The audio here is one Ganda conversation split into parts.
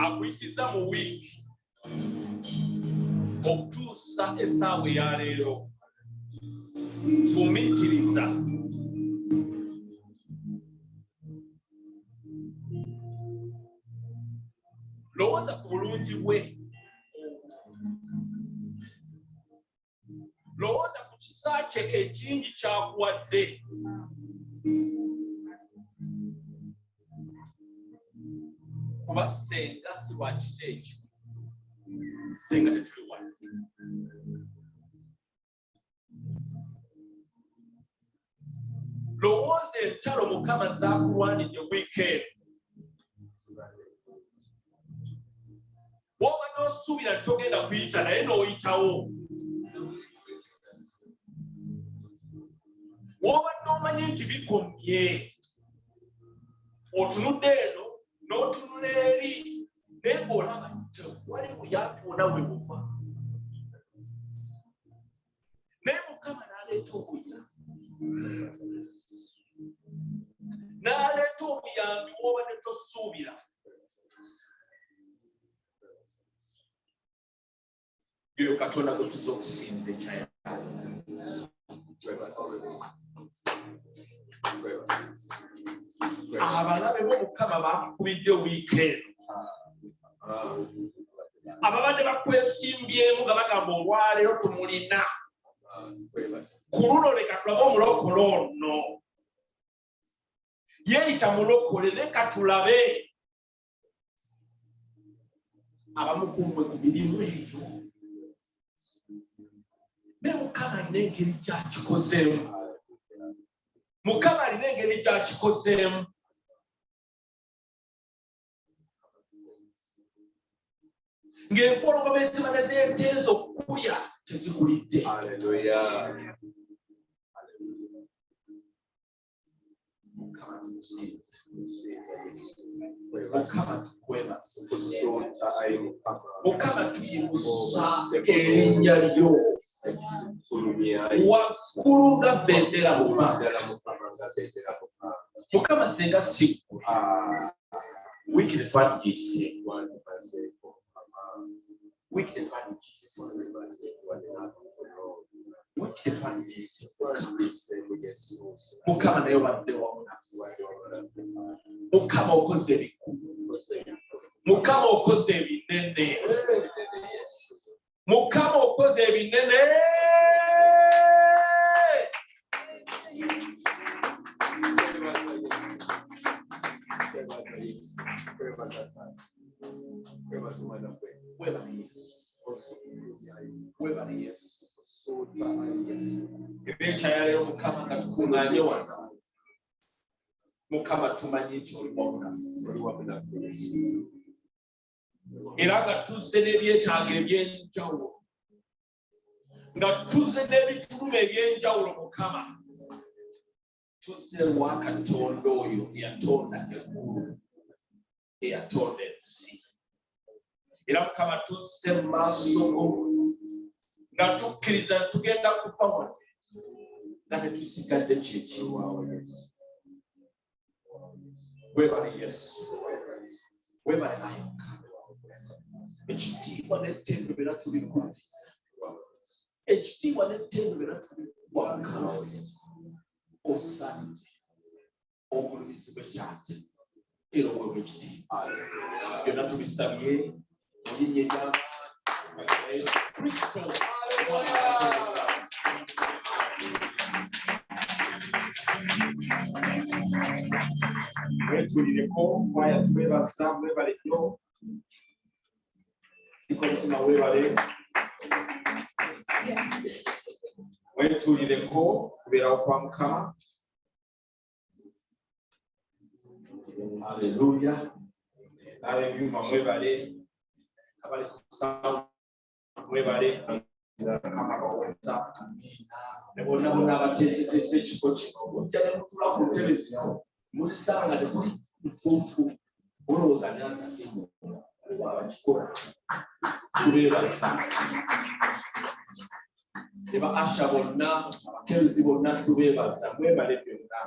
Akwisiza mu wiki okutuusa essaawa ya leero tumiikiriza lowooza ku bulungi bwe, lowooza ku kisa kye ekingi kyakuwadde. Kuba senga si lwa kisa ekyo, senga tetuli wano. Lowooza entalo Mukama z'akulwanidde wiikendi. Bw'oba n'osuubira togenda kuyita naye n'oyitawo. Bw'oba n'omanyi nti bikomye, otunudde eno n'otunula eri naye ng'olaba wali buyambi wona we buva naye Mukama n'aleeta obuyambi n'aleeta obuyambi bw'obadde tosuubira. Yoyo Katonda gwe tuzza okusinza ekyaya. Abalabe b'Omukama bakubidde wiikendi. Ababadde bakwesimbyemu nga bagamba olwaleero tumulina. Ku luno leka tulabe omulokole ono. Yeeyita mulokole leka tulabe. Abamukummwe ku mirimu egyo. Ne Mukama alina engeri gy'akikozeemu. Mukama alina engeri gy'akikozeemu. Ng'empologoma ezibadde zeeteeza okukulya tezikulidde. Haleluya. Mukama tukusinze. Mukama tukwebaza. Mukama tuyimusa erinnya lyo waggulu nga bbendera mu bbanga. Mukama singa siggwe wiiki tetwandiyise. Mukama naye obadde wamu. Mukama okoze ebikulu. Mukama okoze ebinene. Mukama okoze ebinene. Eby'ekyayaleero Mukama nga tukuŋŋaanye wano. Mukama tumanyi nti oli wamu naffe. Era nga tuzze n'ebyetaago eby'enjawulo. Nga tuzze n'ebituluma eby'enjawulo Mukama. Tuzze wa Katonda oyo eyatonda eggulu, eyatonda ensi. Era Mukama tuzze mu maaso go nga tukkiriza tugenda kufa wano nga tetusigadde kyekiwaawo Yesu. Webale Yesu. Webale naye Mukama. Ekitiibwa n'ettendebera tubikwatiza. Ekitiibwa n'ettendebera tubikwakaza. Osaanidde obulunzi bw'ekyate era oweebwa ekitiibwa. Byonna tubisabye mu linnya ery'amaanyi Yesu Kristo. Wetuulireko kwaya twebaza mwebale nnyo. Mutima weebale. Wetuulireko kubeerawo kwa Mukama. Haleluya. N'abebyuma mwebale. Abali ku ssaawa mwebale. Mukama baweza. Ne bonna bonna abateeseteese ekifo kino ojja ne mutula ku ntebe zino muzisanga tekuli nfuufu olowooza nyanzisimu abakikola tubeebaza. Ne ba Asha bonna abakeruzi bonna tubeebaza mwebale byonna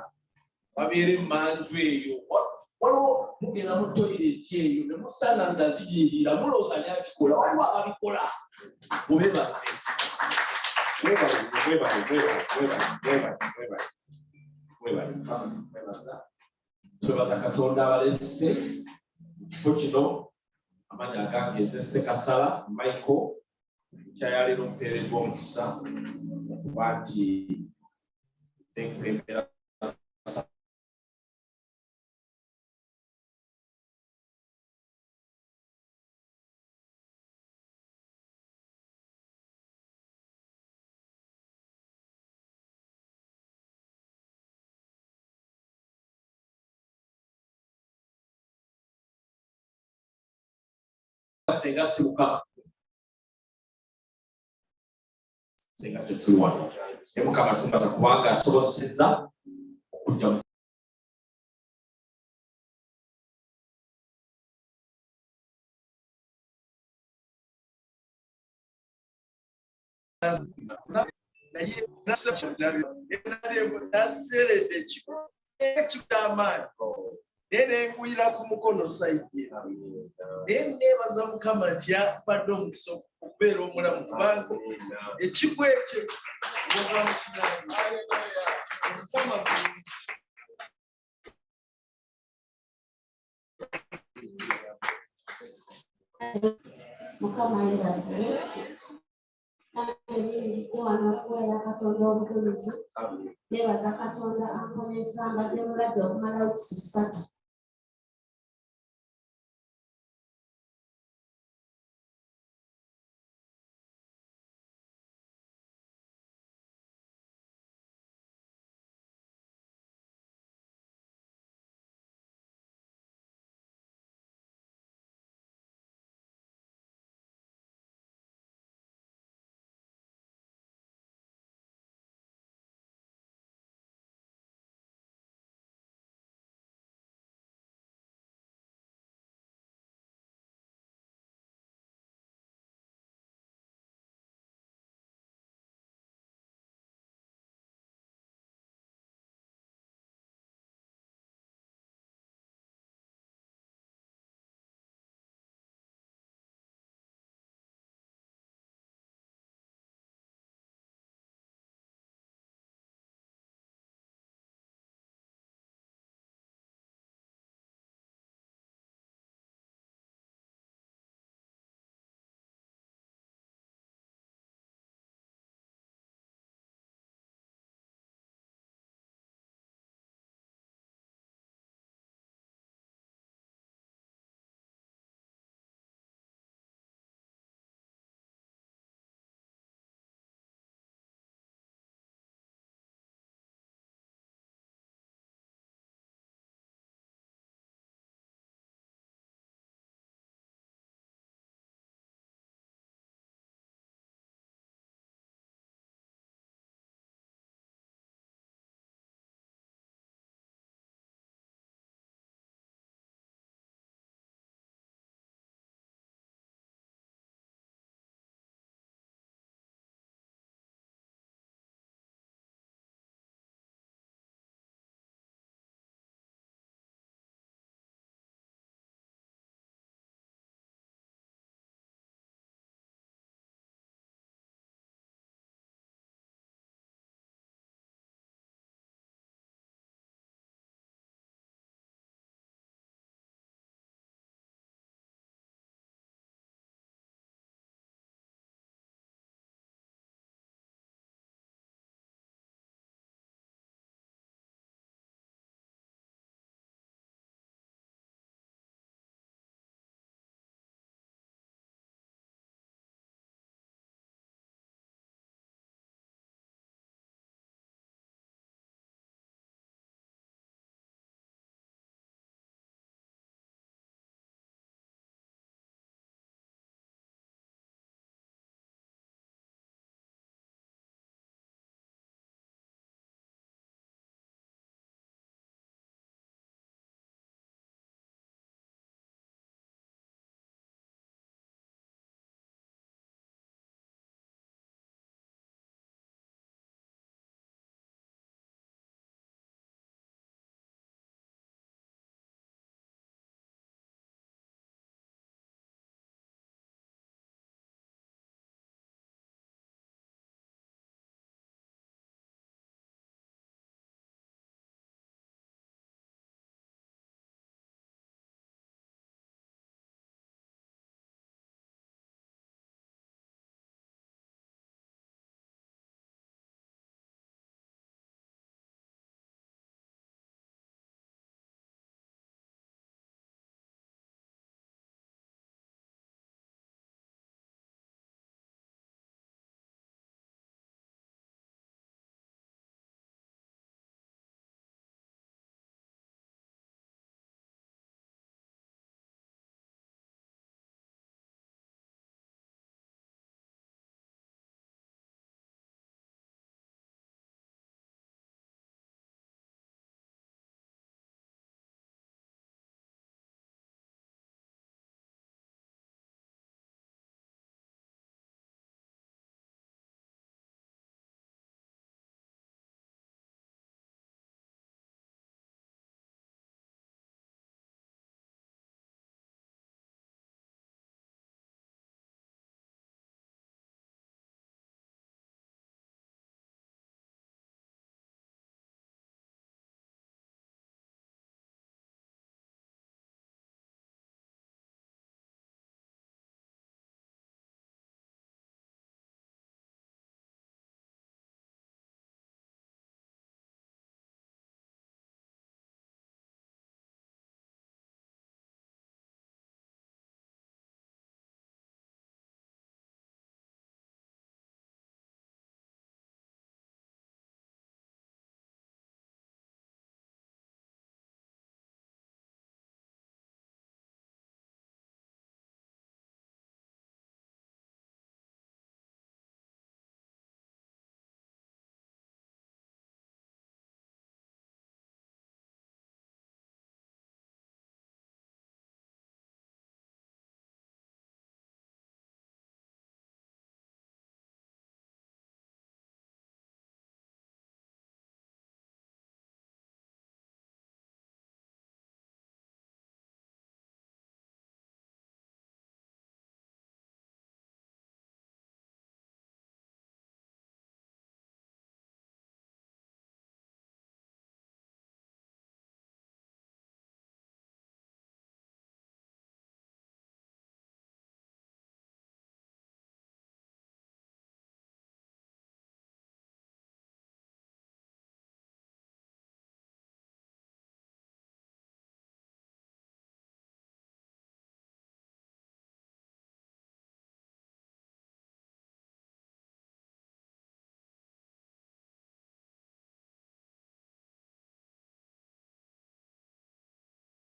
babeere mmanju eyo. Waliwo mugenda mu toyireti eyo ne musanga nga ziyirira mulowooza nyakikola waliwo ababikola mubeebaze. Twebaza Katonda abalese ekifo kino amanyi agange nze Ssekasala Michael kyayaleero mpeereddwa omukisa okuba nti nze nkulembera senga si Mukama. Senga tetuli wano. Ne Mukama tumbaza kubanga asobozesezza okujja naye naseredde ekikyamaani naye nenguyira ku mukono saidi naye nebaza Mukama nti yapadde omukisa okubeera omulamu kubanga ekigo ekyo ova mu kinani Mukama Mukama yebaze wano kuwera Katonda obujulizi nebaza Katonda ankomesa mbadde mulwadde okumala wiiki 3.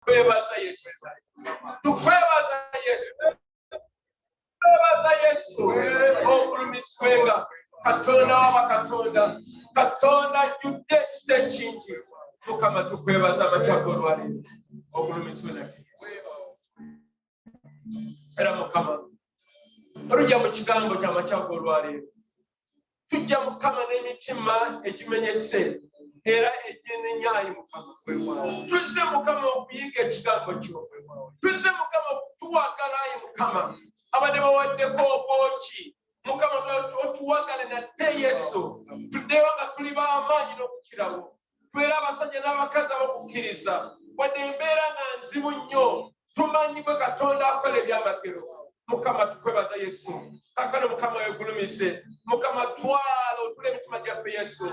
Tukwebaza Yesu. Tukwebaza Yesu. Tukwebaza Yesu. Ogulumiswenga. Katonda w'abakatonda. Katonda ajjudde ekisa ekingi. Mukama tukwebaza abakyako olwaleero. Ogulumiswenga. Era Mukama. Olujja mu kigambo ky'amakyako olwaleero. Tujja Mukama n'emitima egimenyese. Era ejenenyayi Mukama. Tuzze Mukama okuyiga ekigambo kyo. Tuzze Mukama okutuwagalayi Mukama. Abadde bawaddeko obwoki. Mukama otuwagale nate Yesu. Tuddeyo nga tuli b'amaanyi n'okukirawo. Tubeera abasajja n'abakazi abakukkiriza. Wadde embeera nga nzibu nnyo. Tumanyi bwe Katonda akola ebyamagero. Mukama tukwebaza Yesu. Kaakano Mukama wegulumize. Mukama twala otule emitima gyaffe Yesu.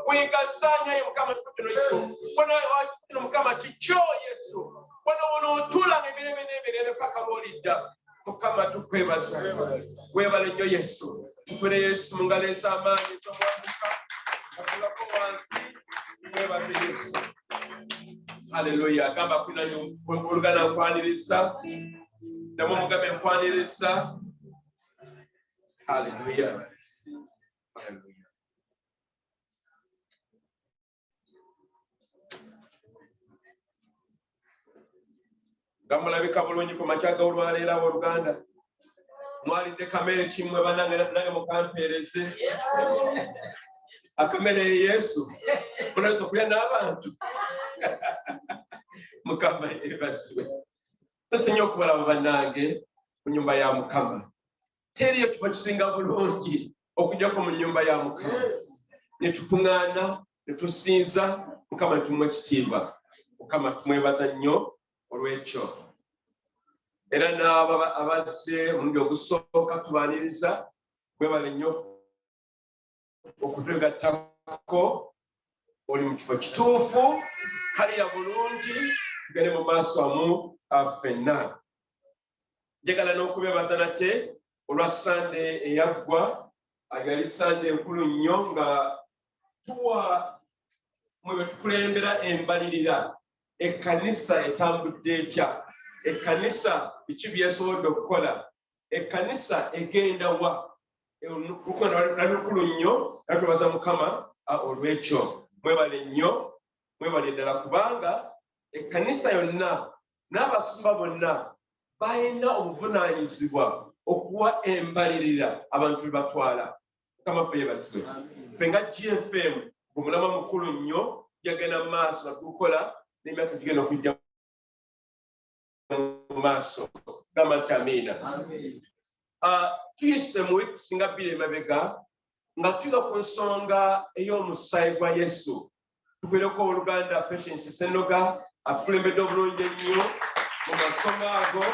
Wegasanya Mukama tukuno Yesu. Bona wakino Mukama kikyo Yesu. Bona onotula n'emirembe n'emirembe paka lw'olidda. Mukama tukwebaza. Webale nnyo Yesu. Tukule Yesu mu ngalo ez'amaanyi z'omwambuka. Atulako wansi. Webaze Yesu. Hallelujah. Gamba kwina oluganda nkwaniriza. Namu mugambe nkwaniriza. Hallelujah. Hallelujah. Gamulabika bulungi ku makyaga olwaleero ab'oluganda. Mwalidde kamere kimwe banange nange mukampeereze. Akamere Yesu. Munaweza okulya n'abantu. Mukama ebazibwe. Sese nnyo okubalaba bannange mu nnyumba ya Mukama. Teriyo kifo kisinga bulungi okujjako mu nnyumba ya Mukama. Ne tukuŋŋaana, ne tusinza, Mukama ne tumuwa ekitiibwa. Mukama tumwebaza nnyo olw'ekyo. Era n'abo abazze omulundi ogusooka tubaaniriza, mwebale nnyo okutwegattako. Oli mu kifo kituufu, kaliya bulungi, tugende mu maaso amu ffenna. Njagala n'okubebaza nate olwa Sande eyaggwa, yali Sande enkulu nnyo nga tuwa mwe bwe tukulembera embalirira. Ekkanisa etambudde etya? Ekkanisa biki byesobodde okukola? Ekkanisa egenda wa? Lukulu nnyo, natubaza Mukama olw'ekyo. Mwebale nnyo, mwebale ddala kubanga ekkanisa yonna n'abasumba bonna balina obuvunaanyizibwa okuwa embalirira abantu be batwala. Mukama ffe yeebazibwe. Ffe nga GFM omulama mukulu nnyo yagenda mu maaso natukola n'emyaka gigenda okujja mu maaso. Gamba nti amiina. Tuyise mu wiiki singa bbiri emabega nga tuyiga ku nsonga ey'omusaayi gwa Yesu. Tukwireko Oluganda Patience Senoga atukulembedde obulungi ennyo mu masomo ago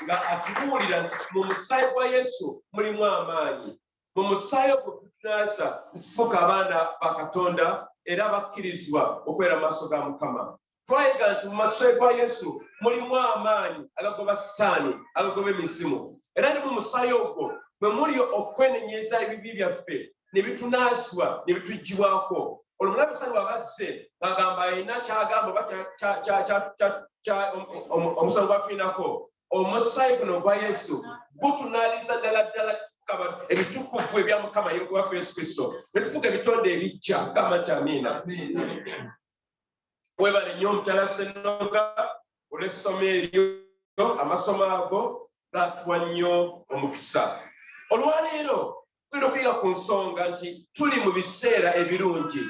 nga atubuulira nti mu musaayi gwa Yesu mulimu amaanyi. Mu musaayi ogwo tunaasa tufuuka abaana ba Katonda era abakkirizibwa okubeera mu maaso ga Mukama. Twayiga nti mu musaayi gwa Yesu mulimu amaanyi agagoba Sitaani, agagoba emizimu. Era ne mu musaayi ogwo bwe muli okwenenyeza ebibi byaffe ne bitunaasibwa ne bituggyibwako. Olwo Omulabe Sitaani bw'abazze ng'agamba alina ky'agamba oba omusango gw'atuyinako, omusaayi guno gwa Yesu gutunaaliza ddala ddala ebitukuvu ebya Mukama waffe Yesu Kristo ne tufuuka ebitonde ebijja. Gamba nti amiina. Webale nnyo omukyala Senoga olw'essomo eryo, amasomo ago gatuwa nnyo omukisa. Olwaleero tulina okuyiga ku nsonga nti tuli mu biseera ebirungi,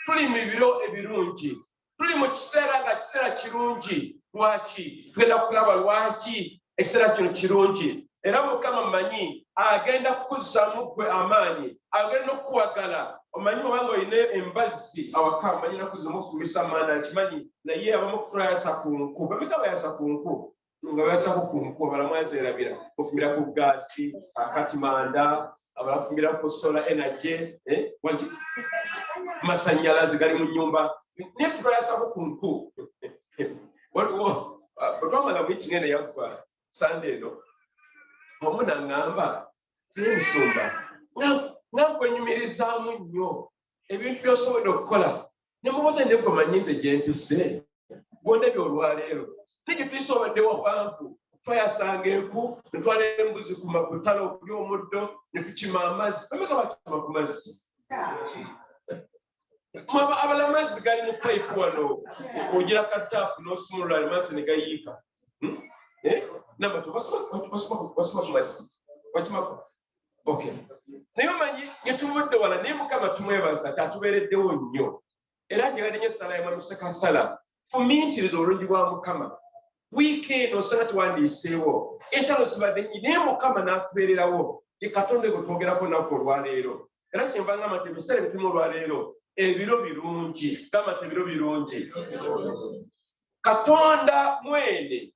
tuli mu biro ebirungi, tuli mu kiseera nga kiseera kirungi. Lwaki? Tugenda kulaba lwaki ekiseera kino kirungi. Era Mukama mmanyi agenda kukuzzaamu ggwe amaanyi, agenda n'okukuwagala. Omanyi obanga olina embazzi awaka, omanyi nakuzzamu okufumisa amaanda, nkimanyi naye abamu okutwayasa ku nku. Bameka bayasa ku nku nga bayasako ku nku, abala mwazeerabira ofumira ku gaasi, akatimanda, abala bafumira ku solar energy, masannyalaze gali mu nnyumba, naye ffe twayasako ku nku. Waliwo bwetwamala meeting eno yaggwa Sande eno, omu n'aŋŋamba emisumba nga nkwenyumirizaamu nnyo ebintu by'osobodde okukola. Ne mubuuza ne gwe manyi nze gye mpise. gwonde byolwaleero nigituisobadde wabantu twayasanga enku ne twala embuzi ku makutalo okulya omuddo ne tukima amazzi bameka bakima ku mazzi abala amazzi gali mu payipu wano ogira kataapu n'osumulula amazzi ne gayiika namato basoma ku mazzi bakimako okay naye omanyi getuvudde wala naye Mukama tumwebaza kyatubeereddewo nnyo era njegadde nnyo essala ya Mwamusekasala fumiitiriza obulungi bwa Mukama wiiki eno osanga tuwandiiseewo entalo zibadde nnyingi naye Mukama n'atubeererawo ye Katonda gwe twogerako nnaku olwaleero era kyenva ngamba nti ebiseera ebitumu olwaleero ebiro birungi gamba nti ebiro birungi Katonda mwene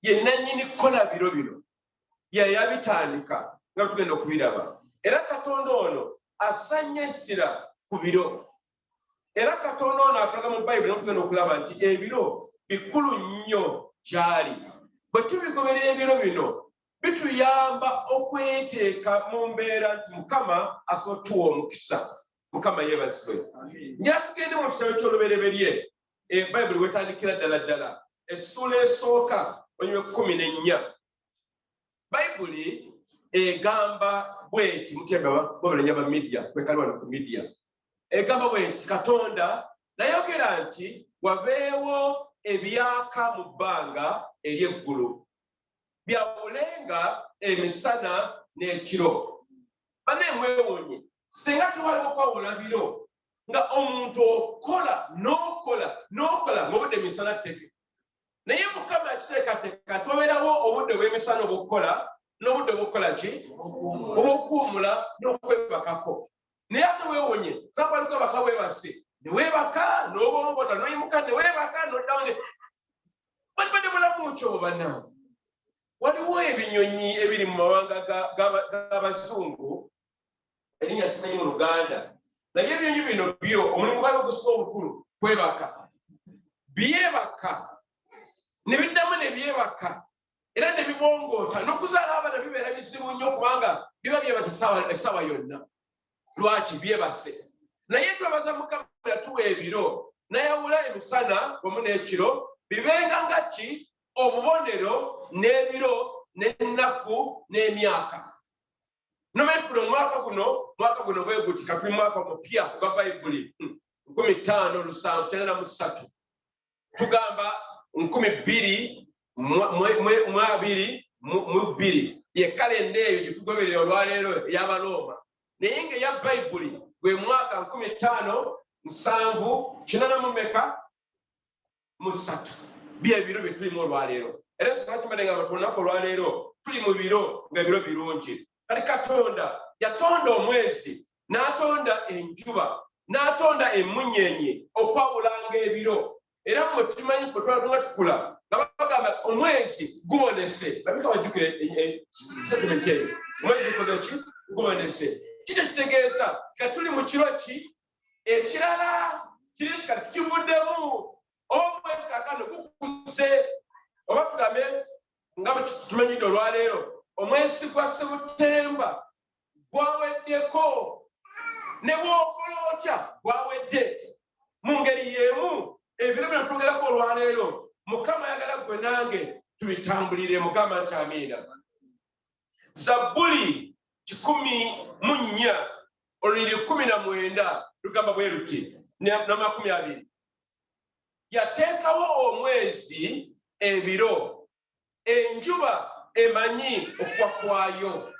ye nannyini kukola biro bino yayabitandika nga tugenda okubiraba era Katonda ono asanya essira ku biro era Katonda ono atulaga mu Bayibuli tugenda okulaba nti ebiro bikulu nnyo gyali bwe tubigoberera ebiro bino bituyamba okweteeka mu mbeera nti Mukama asobola tuwa omukisa Mukama yeebazibwe njala tugende mu kitabo ky'olubereberye Bayibuli wetandikira ddala essuula esooka olunywe 14 Bayibuli egamba bweti muteba babalenya ba media kwekali wano ku media egamba bweti Katonda nayogera nti wabeewo ebyaka mu bbanga ery'eggulu byawulenga emisana n'ekiro bane mwewonye singa tuwaliwo kwawula biro nga omuntu okola n'okola ng'obudde emisana tteke naye Mukama yakiteekateeka tubeerawo obudde bw'emisana obw'okukola n'obudde obw'okukola ki obw'okuwumula n'okwebakako naye ate weewonye sabaliko abaka weebase ne weebaka n'obongota n'oyimuka ne weebaka n'oddawo ne badde mulamu kyobana waliwo ebinyonyi ebiri mu mawanga g'abazungu erinnya simanyi mu Luganda naye ebinyonyi bino byo omulimu gwabyo ogusinga obukulu kwebaka byebaka ne biddamu ne byebaka era ne bibongoota n'okuzaala abaana bibeera bizibu nnyo kubanga biba byebase essaawa yonna lwaki byebase naye twebaza Mukama yatuwa ebiro nayawula emisana wamu n'ekiro bibenga nga ki obubonero n'ebiro n'ennaku n'emyaka nomekulo mwaka guno bwe guti katuli mwaka mupya gwa Bayibuli 1593 tugamba 2022 ye kalenda eyo gitugoberera olwaleero ey'Abaroma naye nga eya Bayibuli gwe mwaka 1583 byebiro bye tulimu olwaleero era sinakimanye nga batunaku olwaleero tuli mu biro nga biro birungi kati Katonda yatonda omwezi n'atonda enjuba n'atonda emunyeenye okwawulanga ebiro era mwe tumanyi bwe twalatunga tukula nga bagamba omwezi gubonese babika bajjukire sentiment eyo omwezi gukoze ki gubonese kikyo kitegeeza nga tuli mu kiro ki ekirala kiri kikati tukivuddemu omwezi kakano gukuse oba tugambe nga bwe tumanyidde olwaleero omwezi gwa Sebutemba gwaweddeko ne bw'okola otya gwawedde mu ngeri y'emu ebiro bino twogerako olwaleero Mukama ayagala gwe nange tubitambulire Mukama nti amiina Zabbuli 14 oluliri 19 lugamba bwe luti n'20 yateekawo omwezi ebiro enjuba emanyi okuwa kwayo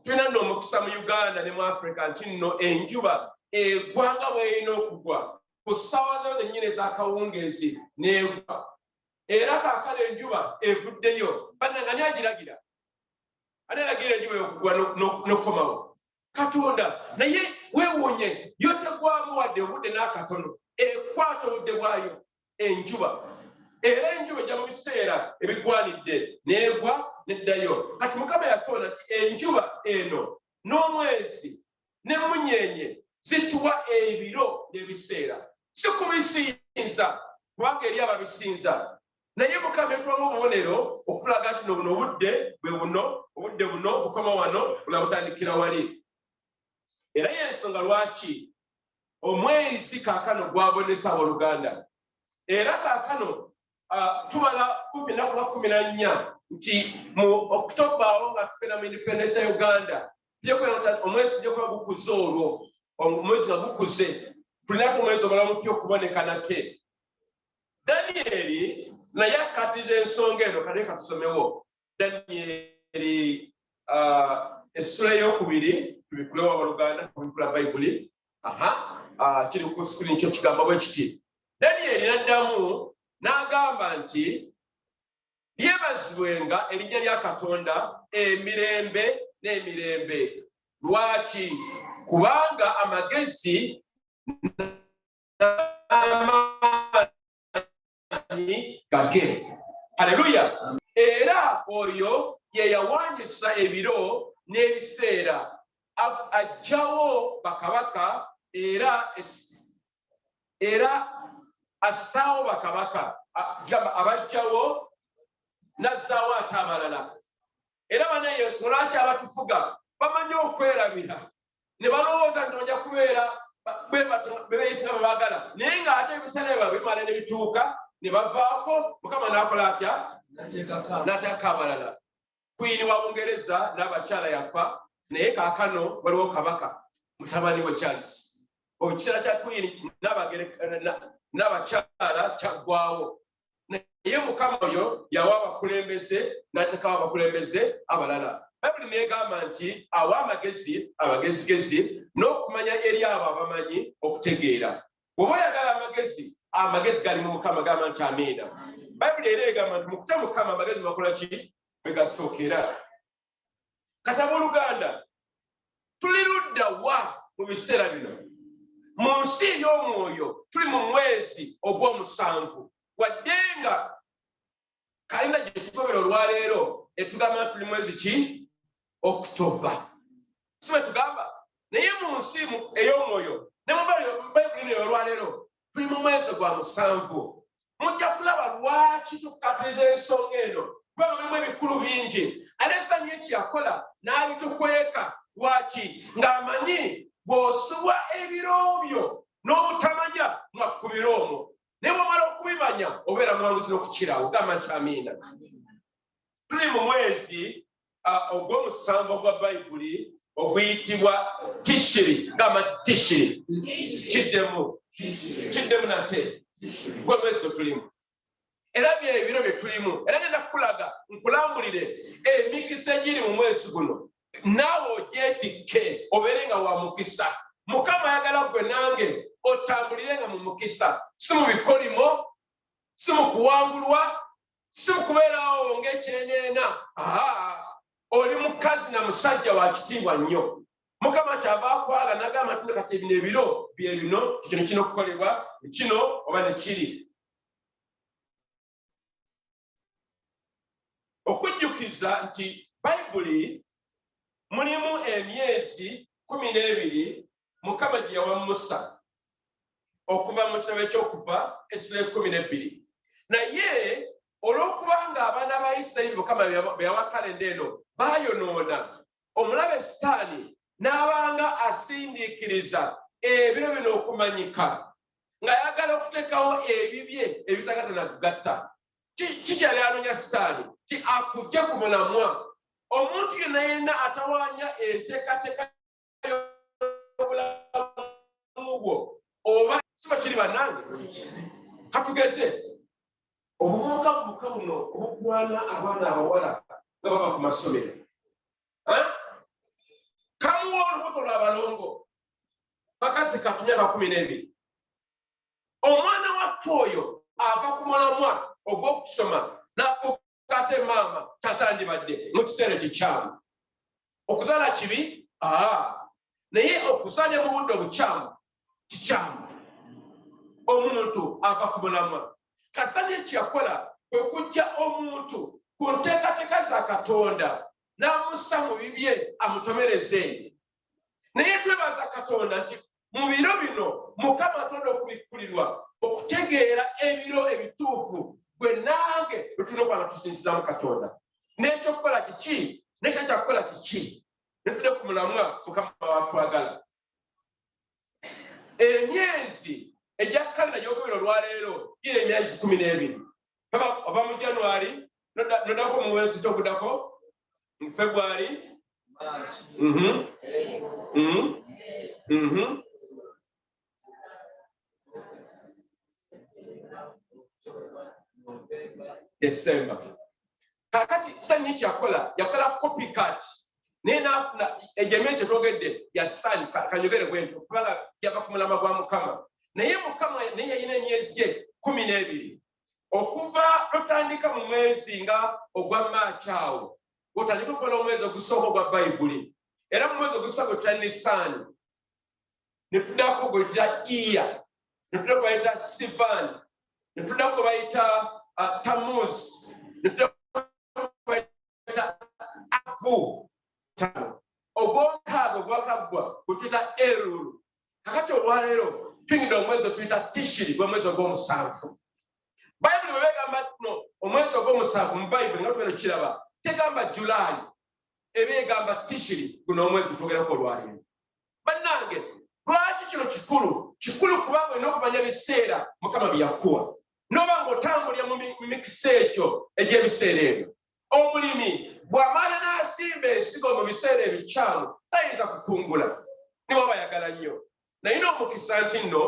tulina nno omukisa mu Uganda ne mu Africa nti nno enjuba egwanga bw'erina okugwa ku ssaawa zo zennyini ez'akawungeezi n'egwa era kaakano enjuba evuddeyo bannanga ani agiragira ani alagira enjuba y'okugwa n'okukomawo Katonda naye weewuunye yo tegwamu wadde obudde n'akatono ekwata obudde bwayo enjuba era enjuba ejja mu biseera ebigwanidde n'egwa n'eddayo kati Mukama yatonda nti enjuba eno n'omwezi n'emunyeenye zituwa ebiro n'ebiseera si kubisinza kubanga eri ababisinza naye Mukama yatuwamu obubonero okulaga nti buno obudde bwe buno obudde buno bukoma wano bulala butandikira wali era y'ensonga lwaki omwezi kaakano gwabonesa Oluganda era kaakano tumala kumpi ennaku lwa 14 nti mu October awo nga tufuna mu independence ya Uganda omwezi tujja kuba gukuze olwo omwezi nga gukuze tulina omwezi omulala omupya okuboneka nate. Danyeri naye akatiza ensonga eno kale katusomewo Danyeri essula ey'okubiri tubikulewo Luganda tubikula Bayibuli kiri ku screen kyo kigamba bwe kiti. Danyeri n'addamu n'agamba nti lyebazibwenga erinnya lya Katonda emirembe n'emirembe. Lwaki? Kubanga amagezi n'amaanyi gage. Haleluya. Era oyo ye yawaanyisa ebiro n'ebiseera, ajjawo bakabaka era assaawo bakabaka, abajjawo n'azzaawo ate abalala. Era bane Yesu lwaki abatufuga bamanyi okwerabira ne balowooza nti ojja kubeera bebeeyisa bwe baagala, naye ng'ate ebiseera byabwe bimala ne bituuka ne bavaako, Mukama n'akola atya? N'ateeka abalala. Queen wa Bungereza n'abakyala yafa, naye kaakano waliwo kabaka mutabani we Charles. Ekiseera kya Queen n'abakyala kyaggwawo, naye Mukama oyo yawa abakulembeze n'ateekawo abakulembeze abalala. Bayibuli neegamba nti awa abagezigezi n'okumanya eri abo abamanyi okutegeera. Bw'oba oyagala amagezi gali mu Mukama, gamba nti amiina. Bayibuli era egamba nti mu kutya Mukama amagezi bakola ki? Bwe gasookera. Katabo Luganda, tuli ludda wa mu biseera bino? Mu nsi y'omwoyo tuli mu mwezi ogw'omusanvu, wadde nga kalenda gye tutobera olwaleero etugamba tuli mwezi ki? October. Si bwe tugamba, naye mu nsi ey'omwoyo ne mu Bayibuli olwaleero tuli mu mwezi gwa musanvu. Mujja kulaba lwaki tukatiza ensonga eno, kubanga mulimu ebikulu bingi. Ate Setaani ekyakola n'abitukweka. Lwaki? Ng'amanyi bw'osubwa ebiro byo n'obutamanya mwakubira omwo, naye bw'omala okubimanya obeera mwanguzi n'okukirawo. Gamba nti amiina. Tuli mu mwezi ogw'omusanvu ogwa Bayibuli oguyitibwa Tishiri. Gamba nti Tishiri. Kiddemu nate. Gwe mwezi tulimu. Era byebiro bye tulimu. Era ngenda kukulaga nkulambulire emikisa egiri mu mwezi guno, naawe ogyetikke obeere nga wa mukisa. Mukama ayagala gwe nange otambulirenga mu mukisa, si mu bikolimo, si mu kuwangulwa, si mu kubeerawo ng'ekyeneena. Oli mukazi na musajja wa kitiibwa nnyo. Mukama kyava akwaga n'agamba nti kati bino ebiro bye bino, kino kino okukolebwa, kino oba ne kiri. Okujjukiza nti Bayibuli mulimu emyezi 12 Mukama gye yawa Musa okuva mu kitabo eky'Okuva essula 12. Naye olw'okubanga abaana ba Isirayiri Mukama be yawa kalenda eno baayonoona, omulabe Setaani n'abanga asindiikiriza ebiro bino okumanyika, ng'ayagala okuteekawo ebibye ebitagatana kugatta. Kikyali anoonya Setaani ti akujja ku mulamwa. Omuntu yenna atawaanya enteekateeka y'obulamu bwo oba siba kiri bannange. Katugeze obuvubuka buno obugwana abaana abawala nga baba ku masomero. Kamuwa olubuto lw'abalongo bakazi ka myaka 12. Omwana wattu oyo ava ku mulamwa ogw'okusoma n'afuuka ate maama tatandibadde mu kiseera kikyamu. Okuzaala kibi? Naye okuzaala mu budde obukyamu kikyamu. Omuntu ava ku mulamwa. Kasani ekyakola kwe kujja omuntu ku nteekateeka za Katonda n'amussa mu bibye amutomereze. Naye twebaza Katonda nti mu biro bino Mukama atonda okubikkulirwa okutegeera ebiro ebituufu gwe nange bwe tulina tusinzizaamu Katonda. N'ekyokukola kiki? N'ekyo kyakukola kiki? Ne tuli ku mulamwa Mukama watwagala. Emyezi ejja kalenda gy'okubira olwaleero gira emyezi 12 ova mu January nodako mu mwezi kyokudako mu February December. Kakati sanyi kyakola yakola copycat nena ejemeche togedde ya stand kanyogere gwento kubanga yava kumulama gwa Mukama naye Mukama naye yina emyezi 12 okuva lutandika mu mwezi nga ogwa Maachawo otandika okukola omwezi ogusooka gwa Bayibuli era mu mwezi ogusooka gwa Nisan netudako gwetira Iya netudako bayita Sivan netudako bayita Tammuz netudako bayita Afu ogwokagwa kutuyita Elul kakati olwaleero tuyingidde omwezi tuyita Tishiri gwe mwezi ogw'omusanvu Bayibuli bwe begamba no omwezi ogw'omusanvu mu Bayibuli nga tugenda kiraba tegamba July eba egamba Tishiri guno omwezi gutogerako olwaleero bannange lwaki kino kikulu kubanga olina okumanya biseera Mukama bye yakuwa noba ng'otambulira mu mikisa egyo egy'ebiseera ebyo omulimi bw'amaana n'asimba ensigo mu biseera ebikyamu tayinza kukungula nibo bayagala nnyo naye n'omukisa nti nno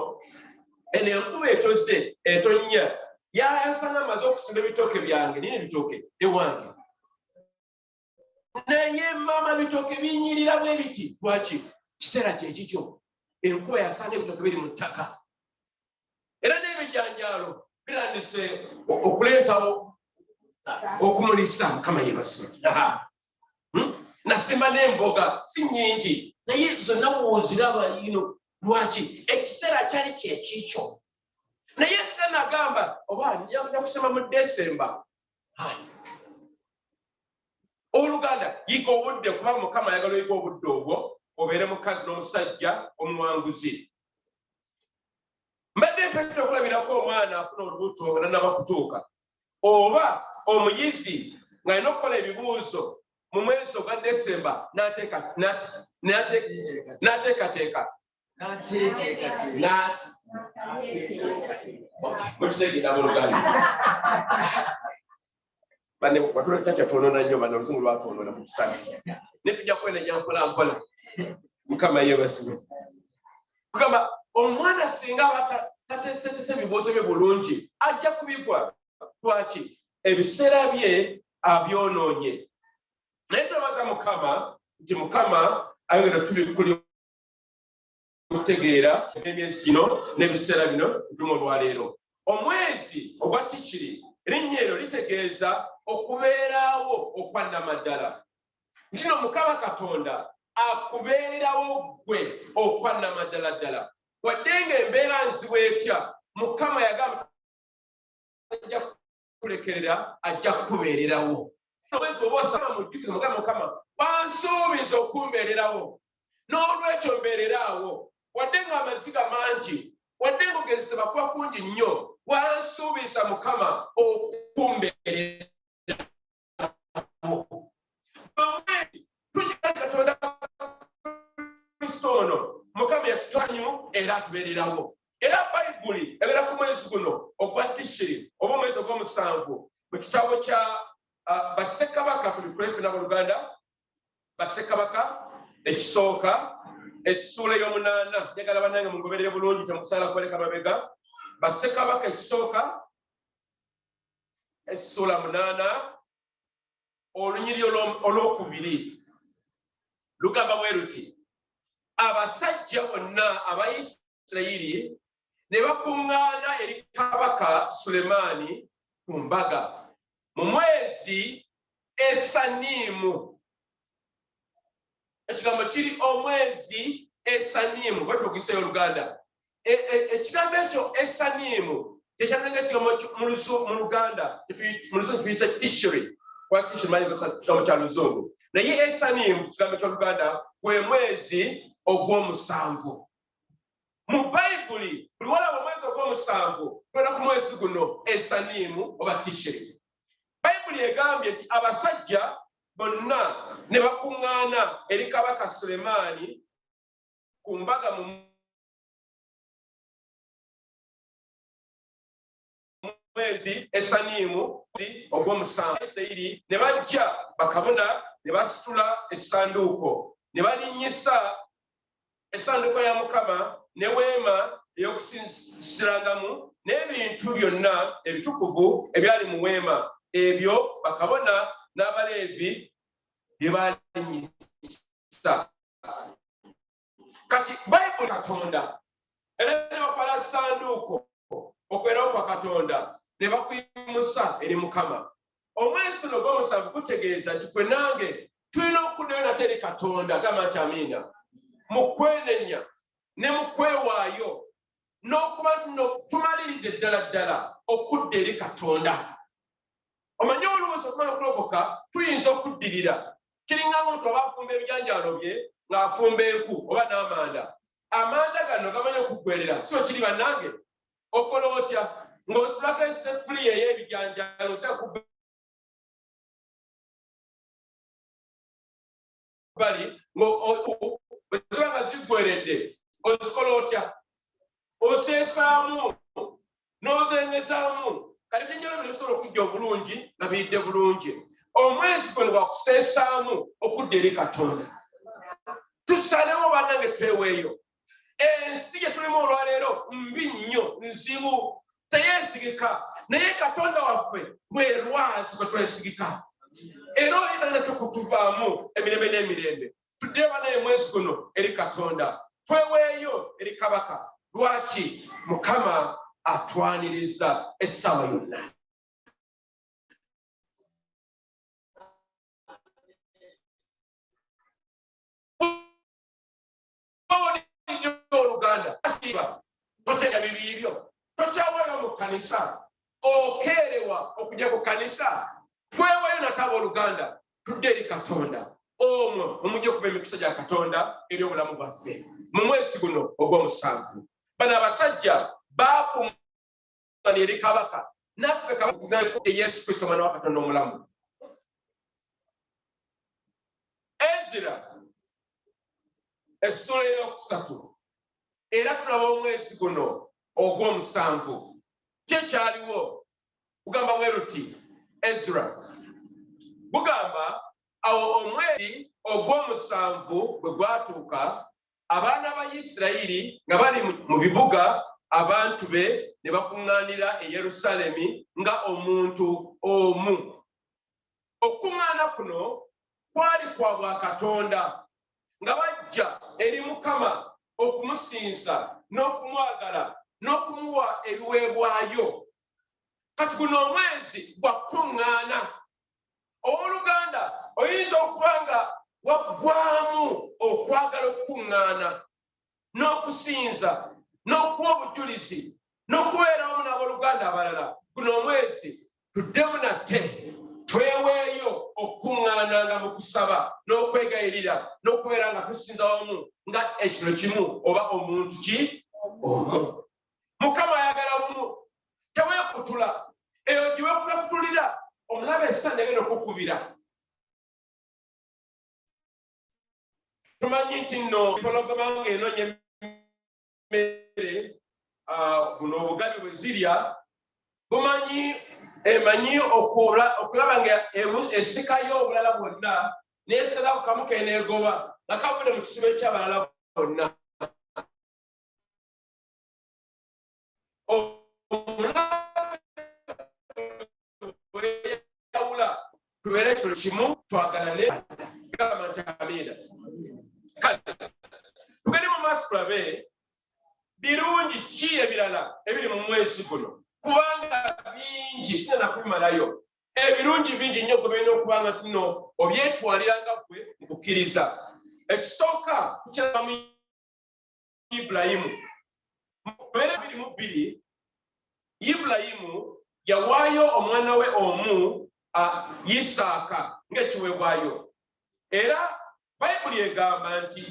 eno enkuba etoze etonnya yasanga amaze okusimba ebitooke byange nini ebitooke ewange naye mama bitooke binyirira bwe biti lwaki kiseera kyekikyo enkuba yasanga ebitooke biri mu ttaka era n'ebijanjaalo birandise okuleetawo okumulisa Mukama yeebazibwe nasimba n'emboga si nnyingi naye zonna woziraba yino lwaki ekiseera kyali kyekikyo naye sinagamba oba njja kusema mu Desemba oluganda yiga obudde kubanga Mukama ayagala oyiga obudde obwo obeere mukazi n'omusajja omuwanguzi mbadde mpeta okulabirako omwana afuna olubuto nga nannaba kutuuka oba omuyizi ng'alina okukola ebibuuzo mu mwezi ogwa Desemba n'ateekateeka mukitegera mu Luganda bane watuleta twonona nnyo bano oluzungu lwatwonona mu kisasi ne tujja kwenenya mpola Mukama yeebazibwe kugamba omwana singa aba tateeseteese ebibuuzo bye bulungi ajja kubigwa lwaki ebiseera bye abyonoonye naye twebaza Mukama nti Mukama ayogera tuli kuli kutegeera emyezi gino n'ebiseera bino tumu olwaleero omwezi ogwa Tishiri erinnya eryo litegeeza okubeerawo okwannamaddala ntino Mukama Katonda akubeererawo gwe okwannamaddala ddala wadde ng'embeera nzibu etya Mukama yagamba ajja kulekerera ajja kukubeererawo omwezi oba osaba mujjukire Mukama wansuubiza okumbeererawo n'olwekyo mbeereraawo wadde ng'amaziga mangi wadde ng'ogezesebwa kuba kungi nnyo wansuubiza Mukama okumbeererawo omwezi tujja Katonda Kristo ono Mukama yatutwanyu era atubeererawo era Bayibuli ebeera ku mwezi guno ogwa Tishiri oba omwezi ogw'omusanvu mu kitabo kya Bassekabaka tulikulefuna mu Luganda Bassekabaka ekisooka essula ey'omunaana njagala bannange mungoberere bulungi temukusaala kubaleka mabega Bassekabaka ekisooka essula 8 olunyiri olwokubiri lugamba bwe luti abasajja bonna Abayisirayiri ne bakuŋŋaana eri kabaka Sulemaani ku mbaga mu mwezi Esanimu ekigambo kiri omwezi Esanimu bwe tugiseyo Luganda ekigambo ekyo Esanimu tekyalenga ekigambo mu Luganda mu Luzungu tuyise Tishiri kwa Tishiri manyi ekigambo kya Luzungu naye Esanimu kigambo ky'Oluganda gwe mwezi ogw'omusanvu mu Bayibuli buli walaba omwezi ogw'omusanvu twena ku mwezi guno Esanimu oba Tishiri Bayibuli egambye nti abasajja bonna ne bakuŋŋaana eri kabaka Sulemaani ku mbaga mu mwezi esanimu ogw'omusanvu Seiri ne bajja bakabona ne basitula essanduuko ne balinyisa essanduuko ya Mukama ne weema ey'okusinzirangamu n'ebintu byonna ebitukuvu ebyali mu weema ebyo bakabona n'Abaleevi bye balinyisa. Kati Bayibuli Katonda era ne bakola ssanduuko okwerawo kwa Katonda ne bakuyimusa eri Mukama. Omwezi guno gw'omusanvu gutegeeza nti gwe nange tulina okuddayo nate eri Katonda gamba nti amiina mu kwenenya ne mu kwewaayo n'okuba tumaliridde ddala okudda eri Katonda. Omanyi oluusi okumala okulokoka tuyinza okuddirira kiringa omuntu oba afumba ebijanjaalo bye ng'afumba enku oba n'amanda. Amanda gano gamanyi okugwerera so kiri bannange okola otya ng'osibako eseffuliya ey'ebijanjaalo otakubbali bweziba nga zigweredde ozikola otya oseesaamu n'ozengezaamu kale ebyenjalo bino bisobola okujja obulungi nga biyidde bulungi. Omwezi guno gwakuseesaamu okudda eri Katonda. Tusalewo bannange tweweeyo. Ensi gye tulimu olwaleero mbi nnyo nzibu teyeesigika naye Katonda waffe lwe lwazi kwe twesigika era olina tukutuvaamu emirembe n'emirembe. Tuddeyo bannaye mwezi guno eri Katonda tweweeyo eri Kabaka. Lwaki? Mukama atwaniriza essaawa yonna. Luganda asiba totega bibiryo tokyawera mu kanisa okerewa okujja ku kanisa twewayo natabo Luganda tudde eri Katonda omwo omujja okuba emikisa gya Katonda eri obulamu bwaffe mu mwezi guno ogw'omusanvu. Bano abasajja baakuŋŋaana eri Kabaka naffe Kabaka Yesu Kristo omwana wa Katonda omulamu. Ezira essula ey'okusatu era tulaba omwezi guno ogw'omusanvu kye kyaliwo bugamba bwe ruti Ezra bugamba awo omwezi ogw'omusanvu bwe gwatuuka abaana ba Isirayiri nga bali mu bibuga abantu be ne bakuŋŋaanira e Yerusaalemi nga omuntu omu. Okuŋŋaana kuno kwali kwa bwa Katonda nga bajja eri Mukama okumusinza n'okumwagala n'okumuwa ebiweebwayo. Kati guno omwezi gwa kuŋŋaana. Owooluganda oyinza okuba nga waggwamu okwagala okukuŋŋaana n'okusinza n'okuwa obujulizi n'okubeeramu n'abooluganda abalala. Guno omwezi tuddemu nate tweweeyo okukuŋŋaananga mu kusaba n'okwegayirira n'okubeera nga tusinza wamu nga ekiro kimu oba omuntu ki omu. Mukama ayagala bumu teweekutula eyo gye weekutulira omulaba esitani egenda okukubira. Tumanyi nti nno empologoma ng'enoonya emmere buno obugali bwe zirya emanyi okulaba nga esikayo obulala bwonna n'esala ku kamu k'eneegoba nga kavudde mu kisibo eky'abalala bonna. Yawula tubeere ekiro kimu twagalane gamba nti amiina. Tugende mu maaso tulabe birungi ki ebirala ebiri mu mwezi guno kubanga bingi sinana kubimalayo. Ebirungi bingi nnyo gwe birina okubanga tuno obyetwaliranga gwe mu kukkiriza. Ekisooka tukiraba mu Ibulayimu mu 22 Ibulayimu yawaayo omwana we omu Isaaka ng'ekiweebwayo. Era Bayibuli egamba nti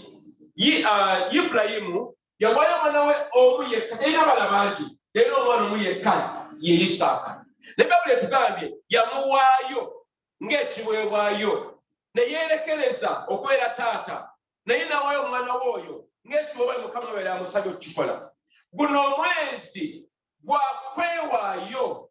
Ibulayimu yawaayo omwana we omu yekka talina abaana bangi talina omwana omu yekka ye Isaaka. Ne Bayibuli etugambye yamuwaayo ng'ekiweebwayo ne yeerekereza okubeera taata naye n'awaayo omwana we oyo ng'ekiweebwayo Mukama abeera amusabye okukikola. Guno omwezi gwa kwewaayo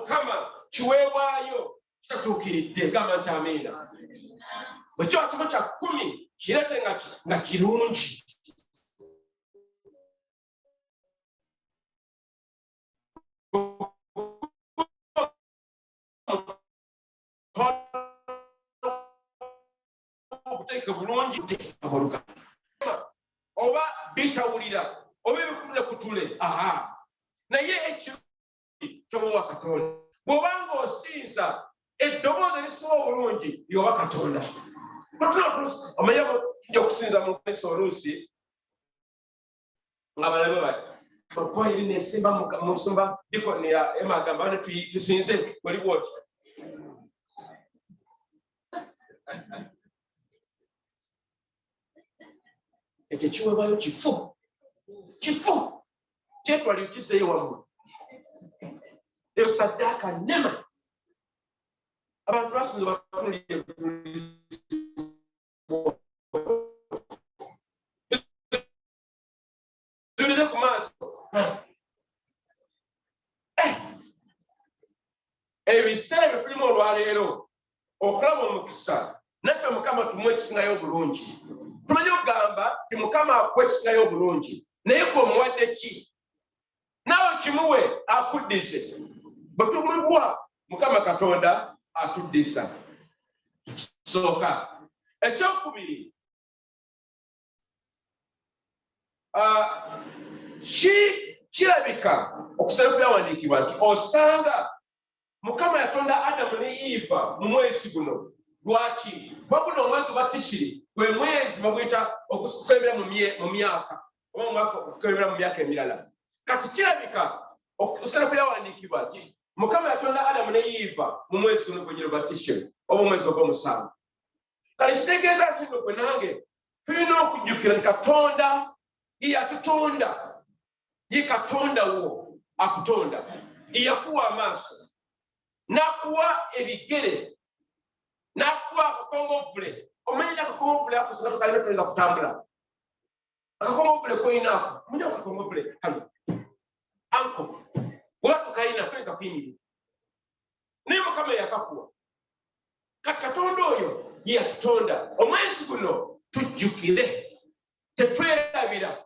Mukama kiweebwayo kitatuukiridde gamba nti amiina. Bwe kiba kimu kya 10 kirete nga kirungi. Okuteeka bulungi oba bitawulira oba ebikubira kutule naye ekirungi kyomuwa Katonda. Bw'obanga osinza eddoboozi erisoba obulungi yoba Katonda. Omanye tujja okusinza mu kanisa oluusi nga balabe bati okwayiri nesimba musumba dikoni ya emagamba bane tusinze wali woti ekyo kiweebwayo kifu kyetwali ukiseeyo wammwe eyo saddaaka nnema. Abantu basinze batunulire tulize ku maaso ebiseera bye tulimu olwaleero okulaba omukisa naffe Mukama tumuwe ekisingayo obulungi. Tumanyi okugamba ti Mukama akuwa ekisingayo obulungi naye gwe omuwadde ki? Naawe kimuwe akuddize. Bwe tumugwa Mukama Katonda atuddisa. Kisooka. Ekyokubiri kirabika okusinziira ku byawandiikibwa nti osanga Mukama yatonda Adamu ne Eva mu mwezi guno. Lwaki? Wabuno omwezi gwa Tishiri gwe mwezi baguyita okukwebera mu myaka oba omwaka okukwebera mu myaka emirala. Kati kirabika okusinziira ku byawandiikibwa nti Mukama yatonda Adamu ne Eva mu mwezi guno gwa Tishiri oba omwezi ogw'omusanvu. Kale kitegeeza kino gwe nange tulina okujjukira nti Katonda yatutonda, ye Katonda wo akutonda, yakuwa amaaso, n'akuwa ebigere, n'akuwa akakongovule. Omanyi akakongovule ako singa tukalina tuyinza kutambula. Akakongovule koyinaako omanyi akakongovule kano anko bweba tukayina tuyinza kuyimirira naye Mukama yakakuwa. Kati Katonda oyo ye yatutonda. Omwezi guno tujjukire tetwerabira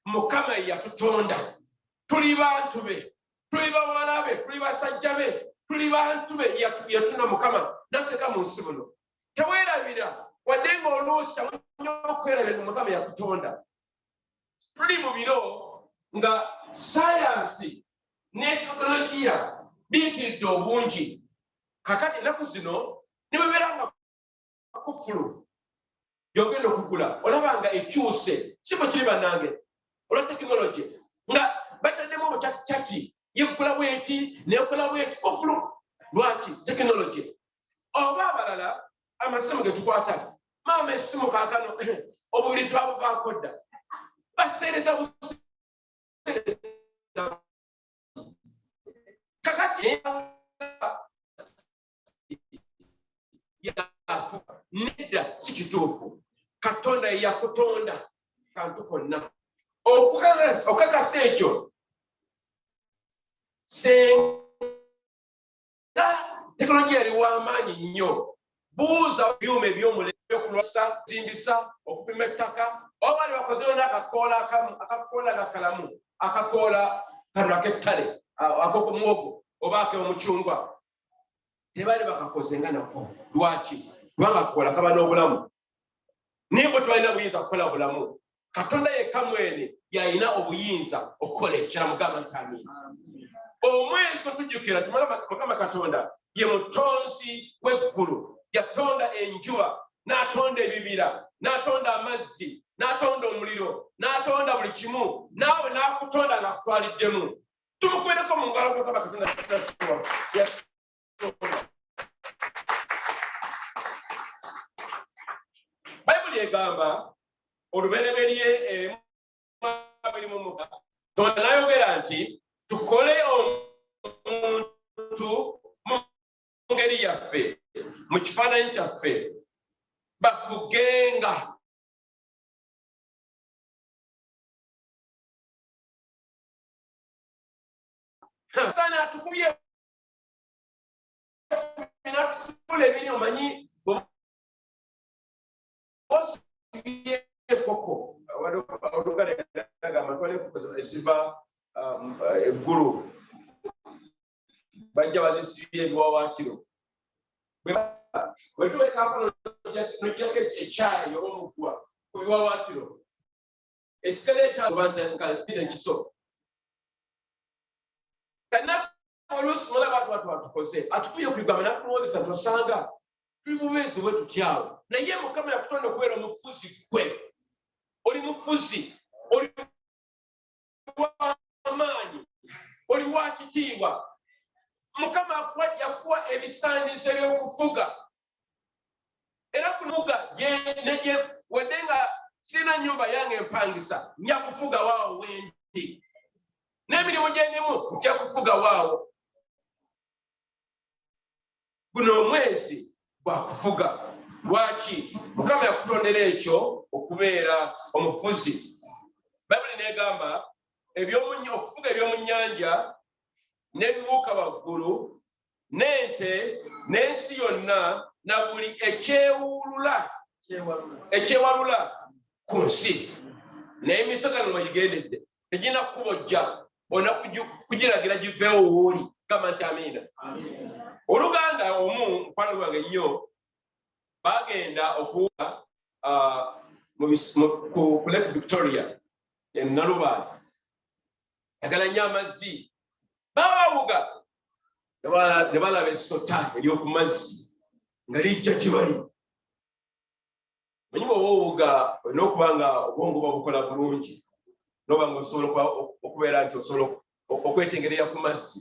Mukama ye yatutonda. Tuli bantu be, tuli bawala be, tuli basajja be, tuli bantu be yatuna Mukama n'atuteeka mu nsi muno. Tewerabira wadde ng'oluusi tamanyi okwerabira Mukama yakutonda. Tuli mu biro nga sayansi ne tekinologiya biyitiridde obungi. Kakati ennaku zino ne bwebeera nga kufulu gy'ogenda okugula olaba nga ekyuse si bwe kiri bannange olwa tekinologi nga bataddemu obucakicaki yeggula bweti neekola bweti kufulu. Lwaki? Tekinologi. Oba abalala amasimu ge tukwata maama essimu kaakano obubiri twabuvaako dda baseereza buseereza kakati nedda si kituufu. Katonda ye yakutonda kantu konna. Okakasa ekyo senga tekinologiya yali w'amaanyi nnyo. Buuza ebyuma eby'omulembe byokulwasa, zimbisa, okupima ettaka. Oba bali bakozeyo n'akakoola akakoola akakalamu, akakoola kano ak'ettale ak'okumwogo oba ak'omucungwa. Tebaali bakakoze nga nako. Lwaki? Kubanga akakoola kaba n'obulamu. Naye bwe tubalina buyinza kukola bulamu. Katonda yekka mwene yalina obuyinza okukola ekirala. Mugamba nti amiina. Omwezi tujjukira Mukama Katonda ye mutonzi w'eggulu. Yatonda enjuba, n'atonda ebibira, n'atonda amazzi, n'atonda omuliro, n'atonda buli kimu, naawe n'akutonda ng'akutwaliddemu. Tumukubereko mu ngalo Mukama Katonda. Bayibuli egamba olubereberye 2:1 Katonda n'ayogera nti tukole omuntu mu ngeri yaffe, mu kifaananyi kyaffe, bafugenga. Sana atukubye natusula ebiri omanyi koko esiba eggulu bajja bazisibye ebiwawaatiro. Bwe tuwekako nojjako ekyayi oba omuggwa ku biwawaatiro, esigala ekyabansankire ekiso. Kanaku oluusi mulaba abantu batukoze atukubye okugamba nakulowozesa tosanga tuli bubeezi bwe tutyawo, naye Mukama yakutonda okubeera omufuzi gwe. Oli mufuzi, oli w'amaanyi, oli wa kitiibwa. Mukama yakuwa ebisaanyizo by'okufuga. Era kufuga neje wadde nga sirina nnyumba yange empangisa, nja kufuga waawo wendi. N'emirimu gyendimu nja kufuga waawo. Guno omwezi gwa kufuga. Lwaki? Mukama yakutondera ekyo okubeera omufuzi. Bayibuli n'egamba okufuga eby'omu nnyanja n'ebibuuka waggulu n'ente n'ensi yonna na buli ekyewalula ku nsi. Naye emiso gano wegigendedde tegirina kukubojja, olina kugiragira giveewo wooli. Gamba nti amiina. Oluganda omu mukwano gwange nnyo bagenda okuwuga ku Lake Victoria e Nalubaale, yagala nnyo amazzi. Babawuga ne balaba essota ery'oku mazzi nga lijja gye bali. Manyi bw'oba owuga olina okuba nga obwongo buba bukola bulungi, n'oba nga osobola okubeera nti osobola okwetengerera ku mazzi.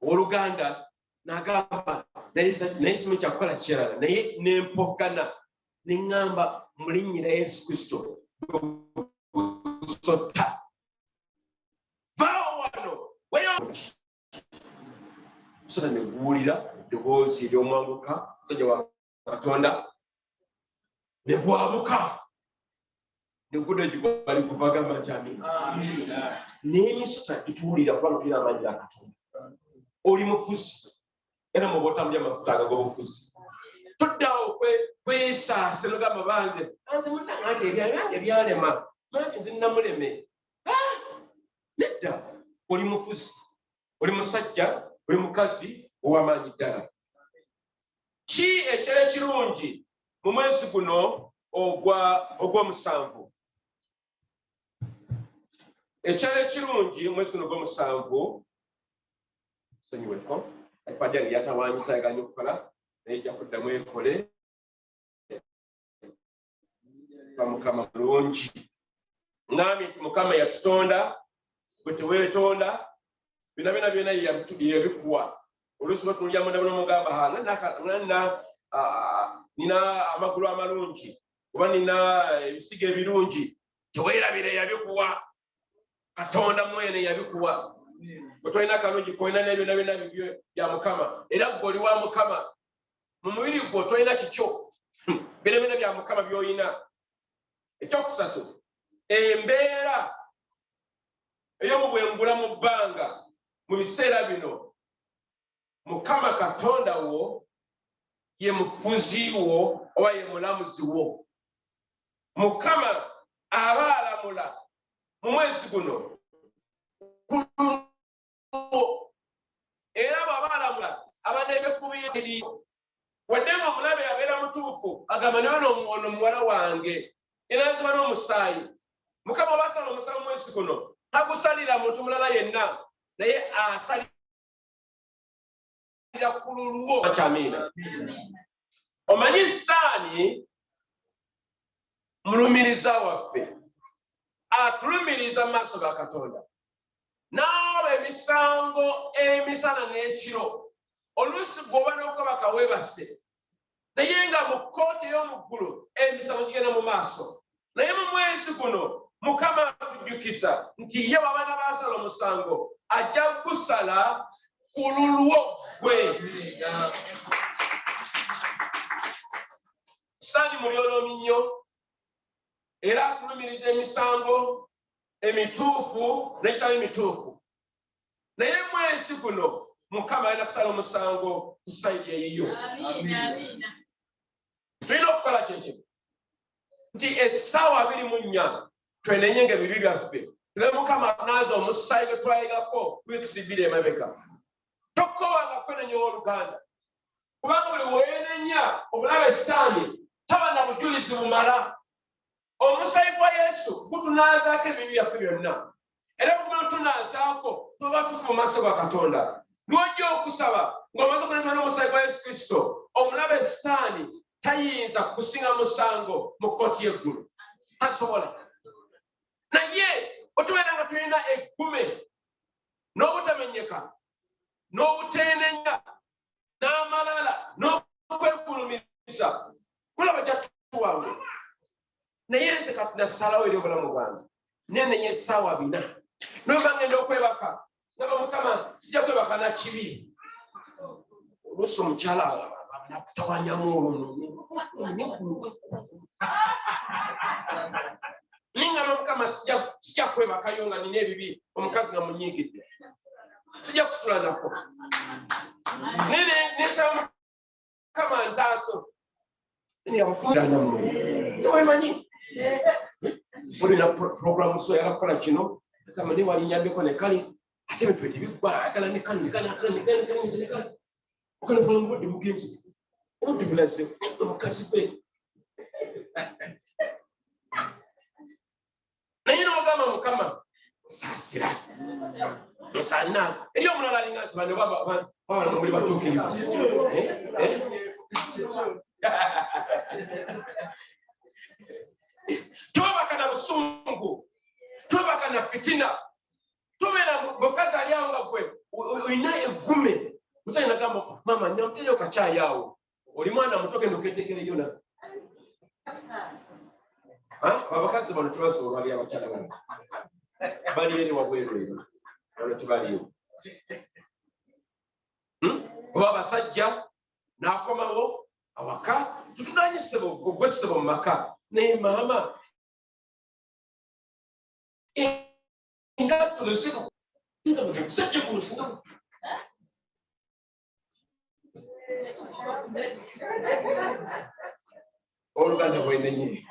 Oluganda n'agamba naye simu kyakukola kirala, naye n'empogana neŋŋamba mu linnya lya Yesu Kristo sota vaawo wano sota ne guwulira eddoboozi ery'omwanguka musajja wa Katonda ne gwabuka ne gudda gye bali kuva. Gamba nti amiina. Naye esota gituwulira kubanga tulina amaanyi ga Katonda. Oli mufuzi era muba otambulya amafuta ago g'obufuzi. Toddawo kwesaase nogamba banze munnange ati ebyange byalema mangi nze namuleme. Nedda, oli mufuzi, oli musajja, oli mukazi ow'amaanyi ddala. Ki ekyalo ekirungi mu mwezi guno ogw'omusanvu? Ekyalo ekirungi mu mwezi guno ogw'omusanvu, sonyiweko iPad yange yatawaanyisa yaganya okukola naye ejja kuddamu ekole. Mukama mulungi. Ngambye nti Mukama yatutonda, bwe teweetonda byonna byonna yabikuwa. Oluusi batulya munda mugamba nina amagulu amalungi oba nina ebisiga ebirungi, teweerabire yabikuwa. Katonda mwene yabikuwa. Bwe tolina akalungi koolina n'ebyonna byonna bibyo bya Mukama, era gwe oli wa Mukama. Mu mubiri gwo tolina kikyo, byonna byonna bya Mukama by'olina. Ekyokusatu, embeera ey'omubwengula mu bbanga mu biseera bino, Mukama Katonda wo ye mufuzi wo oba ye mulamuzi wo. Mukama aba alamula mu mwezi guno era bw'aba alamula aba n'ebyekubiri. Wadde nga omulabe yabeera mutuufu agamba naye ono muwala wange inaanza n'omusaayi. Mukama basala omusango mwezi guno tagusalira muntu mulala yenna naye asalira ku lulwo kyamina. Omanyi Sitaani mulumiriza waffe atulumiriza mu maaso ga Katonda n'aba emisango emisana n'ekiro oluusi gwoba n'okabaka weebase naye nga mu kkooti ey'omuggulu emisango gigenda mu maaso naye mu mwezi guno Mukama akujjukiza nti ye wabana basala omusango ajja kusala ku lulwo gwe. Sitaani mulyoloomi nnyo era atulumiriza emisango emituufu n'ekitali mituufu naye mwezi guno Mukama alina kusala omusango ku sayidi eyiyo. Tulina okukola kyekyo nti essaawa 24 twenenye ng'ebibi byaffe ne Mukama naaza omusaayi gwe twayigako wiikisi 2 emabega. Tokowanga kwenenya Oluganda kubanga buli weenenya obulabe Sitaani taba na bujulizi bumala. Omusaayi gwa Yesu gutunaazaako ebibi byaffe byonna era bwe tunaazaako tuba tufu mu maaso ga Katonda. Lw'ojja okusaba ng'omaze okunenya n'omusaayi gwa Yesu Kristo omulabe Sitaani tayinza kusinga musango mu kkooti y'eggulu. Tasobola. Naye otubeera nga tulina eggume n'obutamenyeka n'obuteenenya n'amalala n'okwekulumiza mulaba jatuwange naye nze kati nasalawo eri obulamu bwange nenenya essaawa 4 noba ngenda okwebaka naba Mukama sijja kwebaka na kibi oluusi omukyala nakutawanyamu ningamba Mukama sijja kwebakayo nga nina ebibi omukazi nga munyiigidde sijja kusula nako nesaba Mukama ntaaso wemanyi olina programu so yalakukola kino kama ne walinyambeko ne kali ate ebintu ebigwa agala ne kali okola bulungi bugenzi obudde bulaze omukazi gwe naye n'ogamba Mukama saasira nsana eri omulala alinga nti bano baba muli batuukirivu tubaka na busungu tubaka na fitina tubeera mukazi ali awo nga gwe olina eggume musajja nagamba mama nyamutera okacaayawo oli mwana muto genda oketeekereyo na abakazi bano tubasobola bali abakyala bano bali eri wabweru eno bano tubaliyo oba abasajja n'akomawo awaka tutulanye ssebo gwe ssebo mu maka naye maama nga tuluseko sajja kuluseko Oluganda bwenenye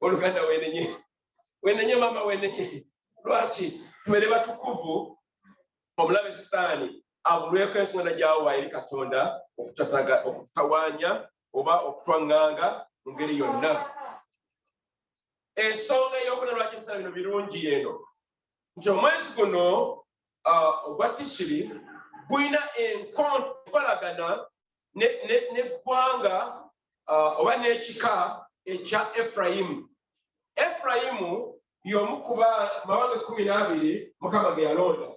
Oluganda wenenye mama wenenye lwaki tumere batukuvu omulabe Sitaani abulweko ensonga gyawa eri Katonda okututawaanya oba okutwaŋŋanga mu ngeri yonna. Ensonga ey'okuna lwaki emisana bino birungi eno nti omwezi guno ogwa Tikiri guyina enkolagana n'eggwanga oba n'ekika ekya Efulayimu. Efulayimu y'omu ku mawanga 12 Mukama ge yalonda.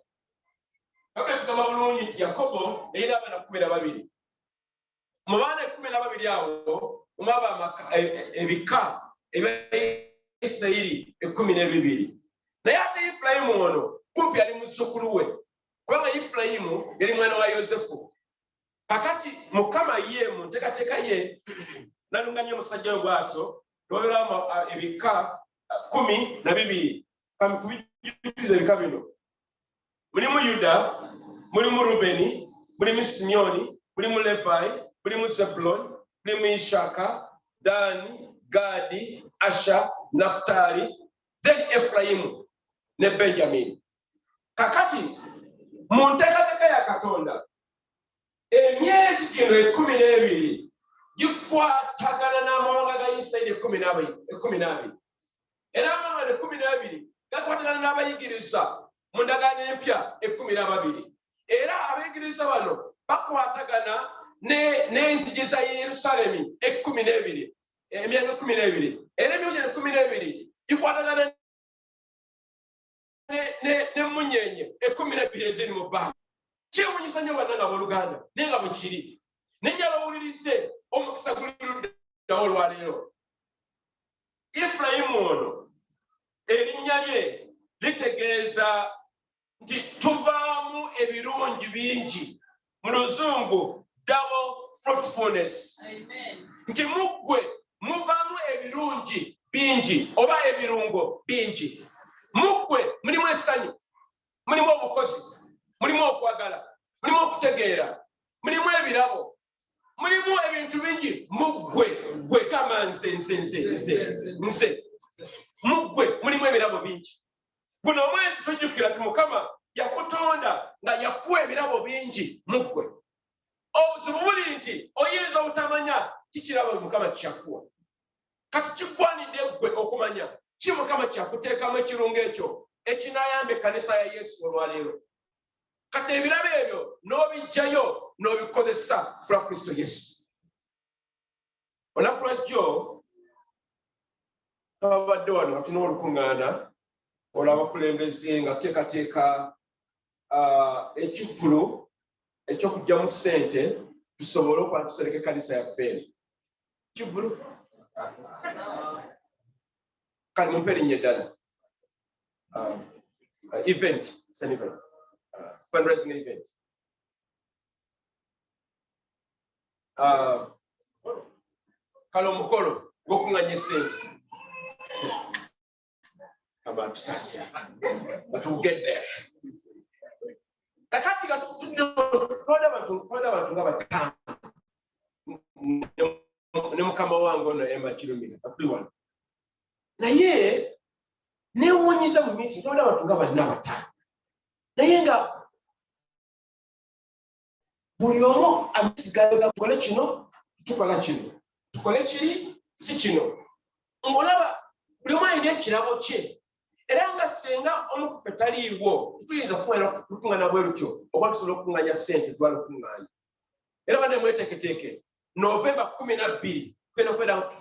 Kabula tugamba bulungi nti Yakobo yalina abaana 12. Mu baana 12 awo omwaba ebika ebya Isirayiri 12. Naye ate Efulayimu ono kumpi ali muzzukulu we kubanga Efulayimu yali mwana wa Yosefu. Kakati Mukama ye mu nteekateeka ye nalunganya omusajja we bw'atyo n'obeeramu ebika 12. Kubijjukiza ebika bino mulimu Yuda, mulimu Rubeni, mulimu Simyoni, mulimu Levi, mulimu Zebuloni, mulimu Ishaka, Dani, Gadi, Asha, Naftali, then Efulayimu ne Benjamini. Kakati mu nteekateeka ya Katonda emyezi gino 12 gikwatagana n'amawanga ga Isirayiri 12. Era amawanga 12 gakwatagana n'abayigiriza mu ndagaano empya 12. Era abayigiriza bano bakwatagana n'enzigi za Yerusaalemi 12. Emyaka 12. Era emyaka 12 gikwatagana ne munyenye 12 eziri mu bbanga. Kyewuunyisa nnyo bannanga abooluganda naye nga bwe kiri. Nenjala owulirize omukisa guli ludda olwaleero. Efulayimu ono erinnya lye litegeeza nti tuvaamu ebirungi bingi, mu Luzungu double fruitfulness. Nti muggwe muvaamu ebirungi bingi oba ebirungo bingi. Muggwe mulimu essanyu, mulimu obukozi, mulimu okwagala, mulimu okutegeera, mulimu ebirabo, mulimu ebintu bingi. Muggwe kama nze muggwe mulimu ebirabo bingi. Guno omwezi tujjukira nti Mukama yakutonda nga yakuwa ebirabo bingi. Muggwe obuzibu buli nti oyinza obutamanya kikirabo Mukama kyakuwa. Kati kigwanidde ggwe okumanya ki Mukama kyakuteekamu ekirungo ekyo ekinaayamba ekkanisa ya Yesu olwaleero. Kati ebirabo ebyo n'obijjayo n'obikozesa ku lwa Kristo Yesu. Olunaku lwajjo babadde wano nga tulina olukuŋŋaana olw'abakulembeze nga tuteekateeka ekivulu eky'okuggyamu ssente tusobole okuba tusereka ekkanisa yaffe. Kivulu kale mumpe erinnya eddala. Event, it's an event. Fundraising event. Kale omukolo gw'okuŋŋaanya ssente. Abantu sasya. But we'll get there. Kakati twada abantu nga bataano. Ne mukama wange ono Emma Kirumira everyone. Naye neewuunyiza mu meeting twada abantu nga bana bataano. Naye nga buli omu amisigayo tukole kino, tukola kino. Tukole kiri, si kino. Ng'olaba buli omu alina ekirabo kye. Era nga senga omu ku ffe taliiwo tuyinza kukuŋŋaana bwe lutyo oba tusobola okukuŋŋaanya ssente twala okukuŋŋaanya. Era banne mweteeketeeke Novemba 12 tugenda kubeera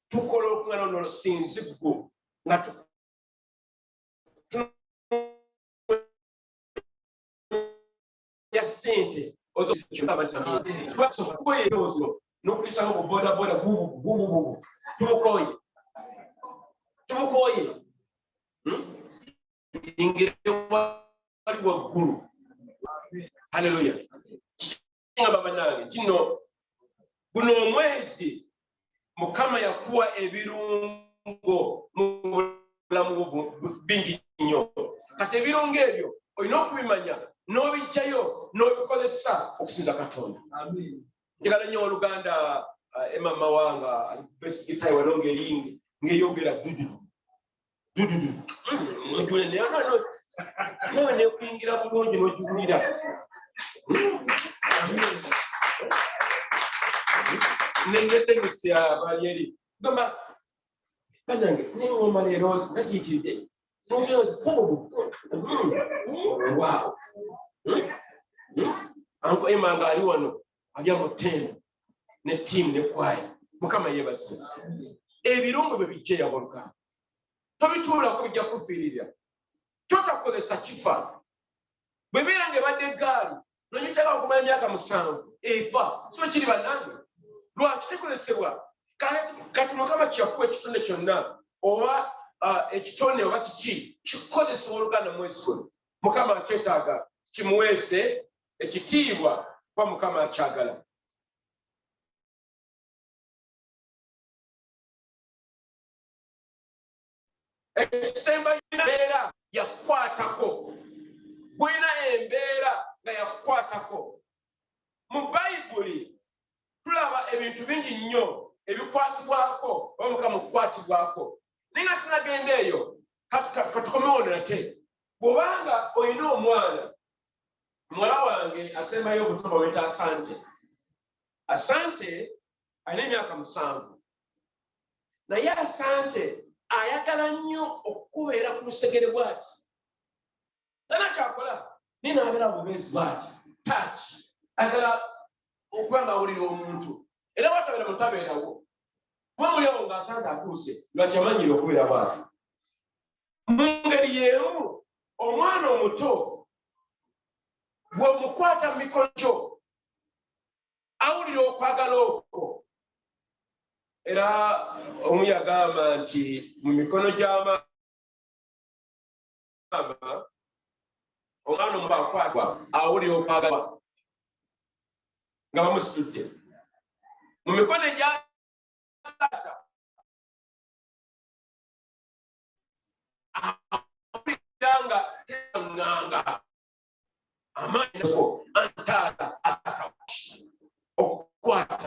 tukola olukuŋŋaana luno lusinziggu nga ya ssente ozokukoyeerozo n'okulisamu ku bodaboda bubububu tumukoye ingire wali waggulu. Haleluya. Ngamba banange kino guno omwezi Mukama yakuwa ebirungo mu bulamu bingi nnyo. Kati ebirungo ebyo olina okubimanya n'obijjayo n'obikozesa okusinza Katonda. Njagala nnyo Oluganda emama wanga alibesigitayi wano ng'eyogera dudu. Ojule nawe nekuyingira bulungi n'ogiwulira. Nengetegesa abalyeri gamba banange neŋŋoma leero nga siyitiridde wow. Anko Emma nga ali wano alya mu tteeno ne ttiimu ne kwaya. Mukama yeebazise. Ebirungo bwe bijja yaboluganda tobituulako bijja kufiirira. Totakozesa kifa. Bwe beera ng'ebadde eggaali n'ogiteeka okumala emyaka 7 efa so kiri bannange. Lwaki tekozesebwa? Kati Mukama kyakuwa ekitonde kyonna oba ekitone oba kiki kikozesebwa Oluganda mwezi guno. Mukama akyetaaga kimuweese ekitiibwa kuba Mukama akyagala. Ekisemba embeera yakwatako. Gwina embeera nga yakwatako. Mu Bayibuli tulaba ebintu bingi nnyo ebikwatibwako oba Mukama okukwatibwako. Naye nga sinagenda eyo katukomewo nate. Bw'obanga olina omwana, muwala wange asembayo obuto baweta Asante. Asante alina emyaka 7 naye Asante ayagala nnyo okubeera ku lusegere bw'ati tana kyakola ninaabeera bubezi bw'ati touch ayagala okuba ng'awulira omuntu era bwatabeera mutabeerawo kuba muli awo ng'Asante atuuse lwaki amanyire okubeera bw'ati mu ngeri y'emu omwana omuto bw'omukwata mu mikono gyo awulira okwagala okwo era omu yagamba nti mu mikono gy'amaama omwana omuto akwatwa awulira okwagala nga bamusitudde mu mikono egya taata awulira nga teyaŋŋanga amaanyi nako antaata okukwata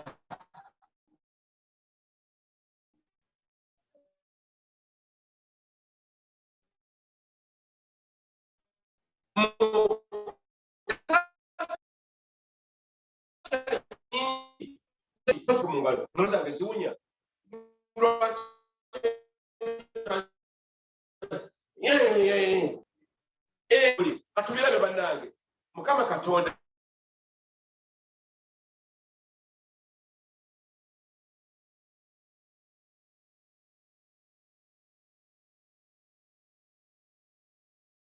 zange ziwunya katubirabe bannange Mukama Katonda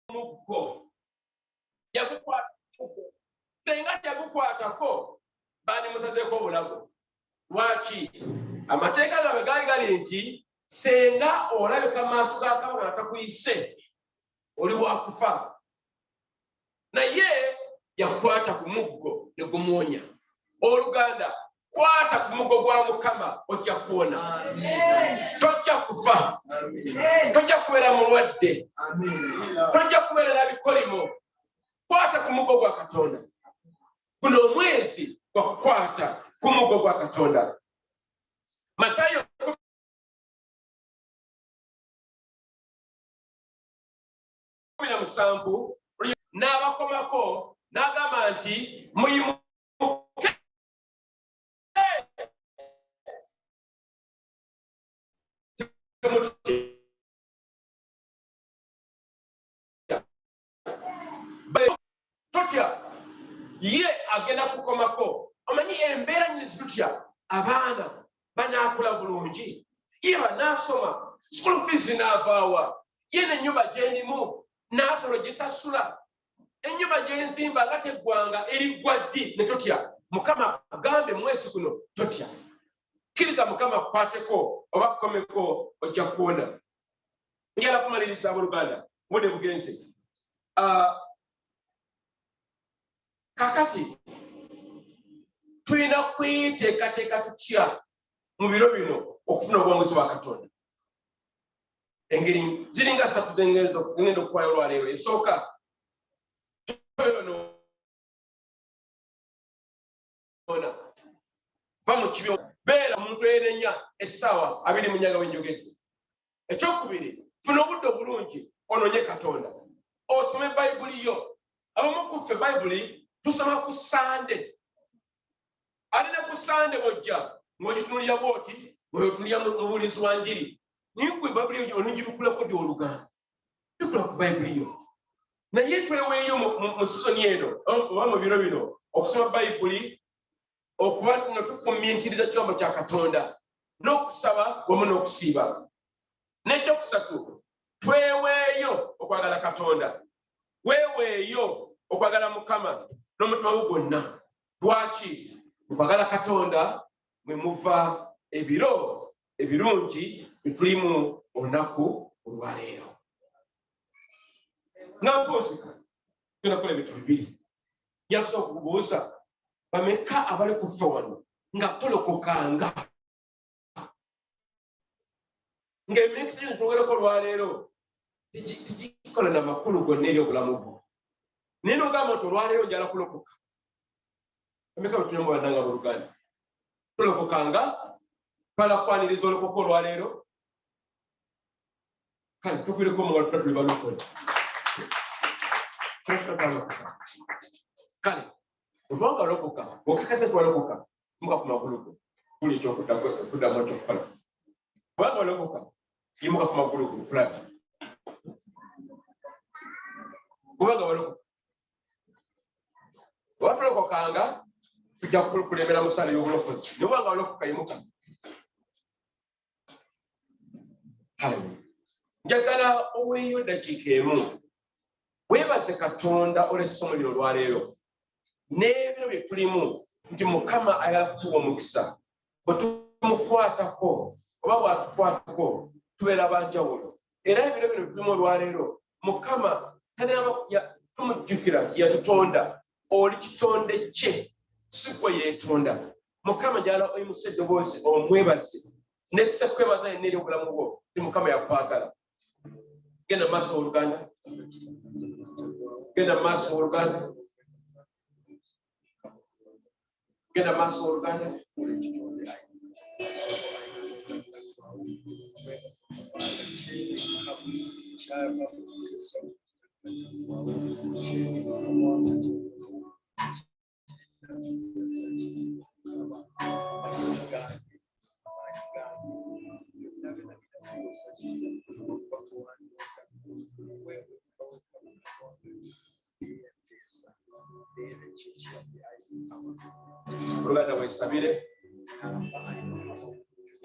muggo yagukwata senga yagukwatako bani musazeeko obulago lwaki amateeka gaabwe gali nti senga olabika maaso ga kabaka atakuyise oli wakufa naye yakwata ku muggo ne gumuwonya oluganda kwata ku muggo gwa Mukama ojja kuwona tojja kufa tojja kubeera mulwadde tojja kubeera na bikolimo kwata ku muggo gwa Katonda guno omwezi gwa kukwata ku muggo gwa Katonda Matayo musanvu n'abakomako n'agamba nti muyimuke totya ye agenda kukomako omanyi embeera nyingi zitutya abaana banaakula bulungi ye banaasoma school fees naavaawa ye n'ennyumba gyendimu naasolo gisasula ennyumba gyenzimba nga teggwanga eriggwa ddi ne totya Mukama agambe mwezi guno totya kkiriza Mukama kukwateko oba kukomeko ojja kuwona njala kumaliriza abooluganda budde bugenze kakati tulina kweteekateeka tutya mu biro bino okufuna obuwanguzi bwa Katonda engeri ziringa 3 ngenda okukwaya olwaleero esooka va mu kibyo beera omuntu eyerenya essaawa 2 mu nnyanga bwenjogedde ekyokubiri funa obudde obulungi onoonye Katonda osome bayibuli yo abamu kuffe bayibuli tusoma ku Sande ate ne ku Sande bw'ojja ng'ogitunulira bw'oti ng'ogitunulira mu bulizi wa njiri niyo gwe bayibuli yo onogirukulako ddi Oluganda bikula ku bayibuli yo naye tweweeyo mu sisoni eno oba mu biro bino okusoma bayibuli okuba nga tufumiitiriza kigambo kya Katonda n'okusaba wamu n'okusiiba n'ekyokusatu tweweeyo okwagala Katonda weeweeyo okwagala Mukama n'omutima gwo gwonna lwaki okwagala Katonda mwe muva ebiro ebirungi bitulimu olunaku olwaleero nga mpozika tunakola ebintu bibiri njakusobola okukubuuza bameka abali kufa wano nga tolokokanga ng'emikisi gino tunogerako olwaleero tigikola na makulu gonna eri obulamu bwo naye n'ogamba nti olwaleero njala kulokoka bameka betunyemu bannanga booluganda tolokokanga twalakwaniriza olokoka olwaleero kale tukwireko omuwala tuta tuli balokole kale obanga olokoka okakase twalokoka muka ku magulu go kuli kyokuddamu ekyokukola. Kubanga olokoka yimuka ku magulu ku pulaati. Kubanga walokoka. Watulokokanga tujja kulembera mu ssaala y'obulokozi. Naye kubanga walokoka yimuka. Njagala oweeyo ddakiika emu. Weebase Katonda olw'essomo lino olwaleero. N'ebiro bye tulimu nti Mukama ayagala kutuwa omukisa. Bwe tumukwatako oba bw'atukwatako tubeera banjawulo. Era ebiro bino tulimu olwaleero Mukama tumujjukira yatutonda. Oli kitonde kye si gwe yeetonda. Mukama njagala oyimuse eddoboozi omwebaze nesse kwebaza yenna eri obulamu bwo ti Mukama yakwagala. Genda mu maaso Oluganda. Genda mu maaso Oluganda. Genda mu maaso Oluganda. Oluganda weesabire.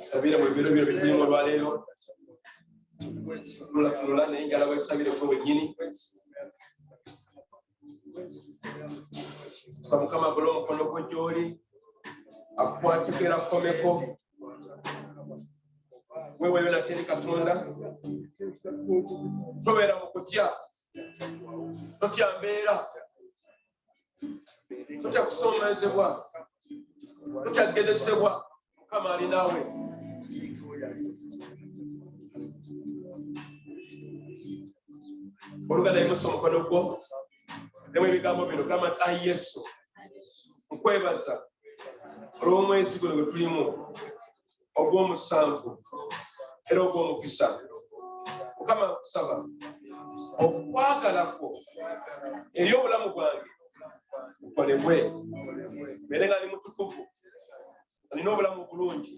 Sabire mu biro byo bitulimu olwaleero. Tunula naye njala weesabire gwe wennyini. Mukama agole omukono gwe gy'oli akukwatiko era akukomeko. Weeweeyo nate eri Katonda. Tobeera mu kutya. Totya mbeera. Totya kusoomoozebwa. Totya kugezesebwa. Mukama ali naawe. Oluganda yimusa omukono gwo. Nemu ebigambo bino gamba nti ayi Yesu nkwebaza olw'omwezi guno gwe tulimu ogw'omusanvu era ogw'omukisa. Mukama nkusaba okwagalako eri obulamu bwange bukolebwe mbeere nga ndi mutukuvu, nina obulamu bulungi,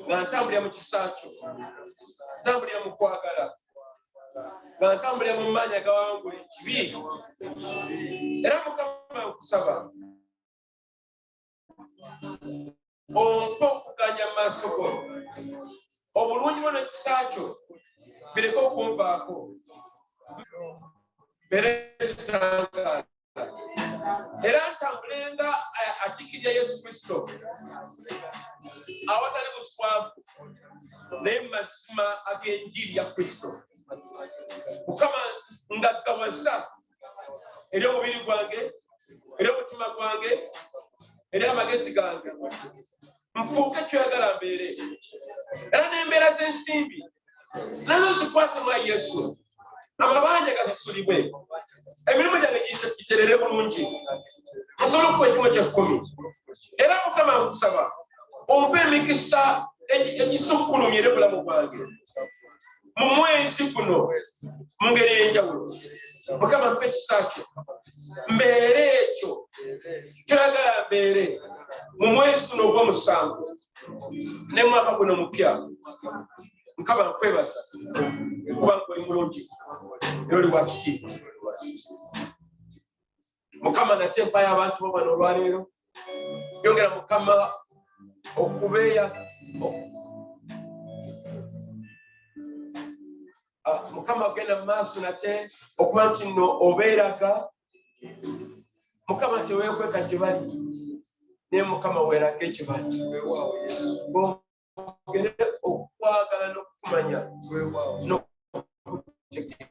nga ntambulira mu kisa kyo, ntambulira mu kwagala, nga ntambulira mu maanyi agawangula ekibi. Era Mukama nkusaba ompe okuganya mu maaso go, obulungi bwo n'ekisa kyo bireke okunvaako, mbeere ekitangaala. Era ntambulenga akikirya Yesu Kristo awatali buswavu naye mu mazima ag'enjiri ya Kristo. Mukama ngaggawaza eri omubiri gwange, eri omutima gwange, eri amagezi gange, nfuuke kyoyagala mbeere. Era n'embeera z'ensimbi nazo zikwate mwa Yesu, amabanja gasasulibwe, emirimu gyange giterere bulungi, nsobole okuwa ekimu ky'ekkumi. Era Mukama nkusaba ompe emikisa egisukkulumya eri obulamu bwange mu mwezi guno mu ngeri ey'enjawulo. Mukama mpe ekisa kyo, mbeere ekyo kyoyagala mbeere mu mwezi guno ogw'omusanvu ne mu mwaka guno mupya. Mukama nkwebaza kuba oli mulungi era oli wa kitiibwa. Mukama nate mpayo abantu bo bano olwaleero. Yongera Mukama okubeeya Mukama agenda mu maaso nate okuba nti nno obeeraga. Mukama teweekweka gye bali naye Mukama weeraga gye bali. Ogere okwagala n'okumanya n'okutegeera.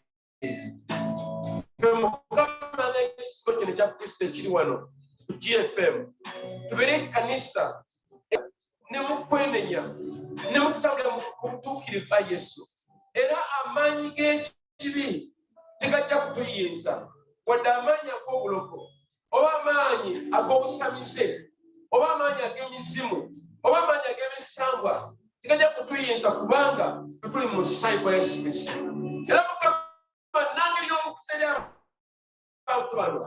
Mukama n'ekisibo kino ekya Kristo ekiri wano ku GFM tubeere ekkanisa ne mu kwenenya ne mu kutambulira mu butuukirivu bwa Yesu. Era amaanyi g'ekibi tegajja kutuyinza wadde amaanyi ag'obuloko oba amaanyi ag'obusamize oba amaanyi ag'emizimu oba amaanyi ag'emisambwa tegajja kutuyinza kubanga tuli mu musaayi gwa Yesu Kristo. Era Mukama nangeri y'omukisa eri abantu bano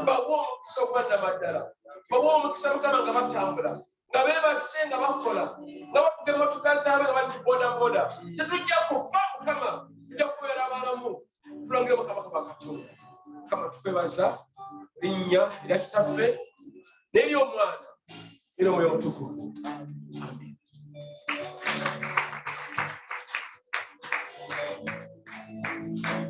bawa omukisa ogwannamaddala, bawa omukisa Mukama nga batambula nga beebase nga bakola nga bakuga emmotoka zaabwe nga bali ku bodaboda tetujja kufa Mukama tujja kubeera balamu tulangire Mukama Katonda. Mukama tukwebaza linnya erya Kitaffe n'ery'Omwana n'ery'Omwoyo Omutukuvu. Amen.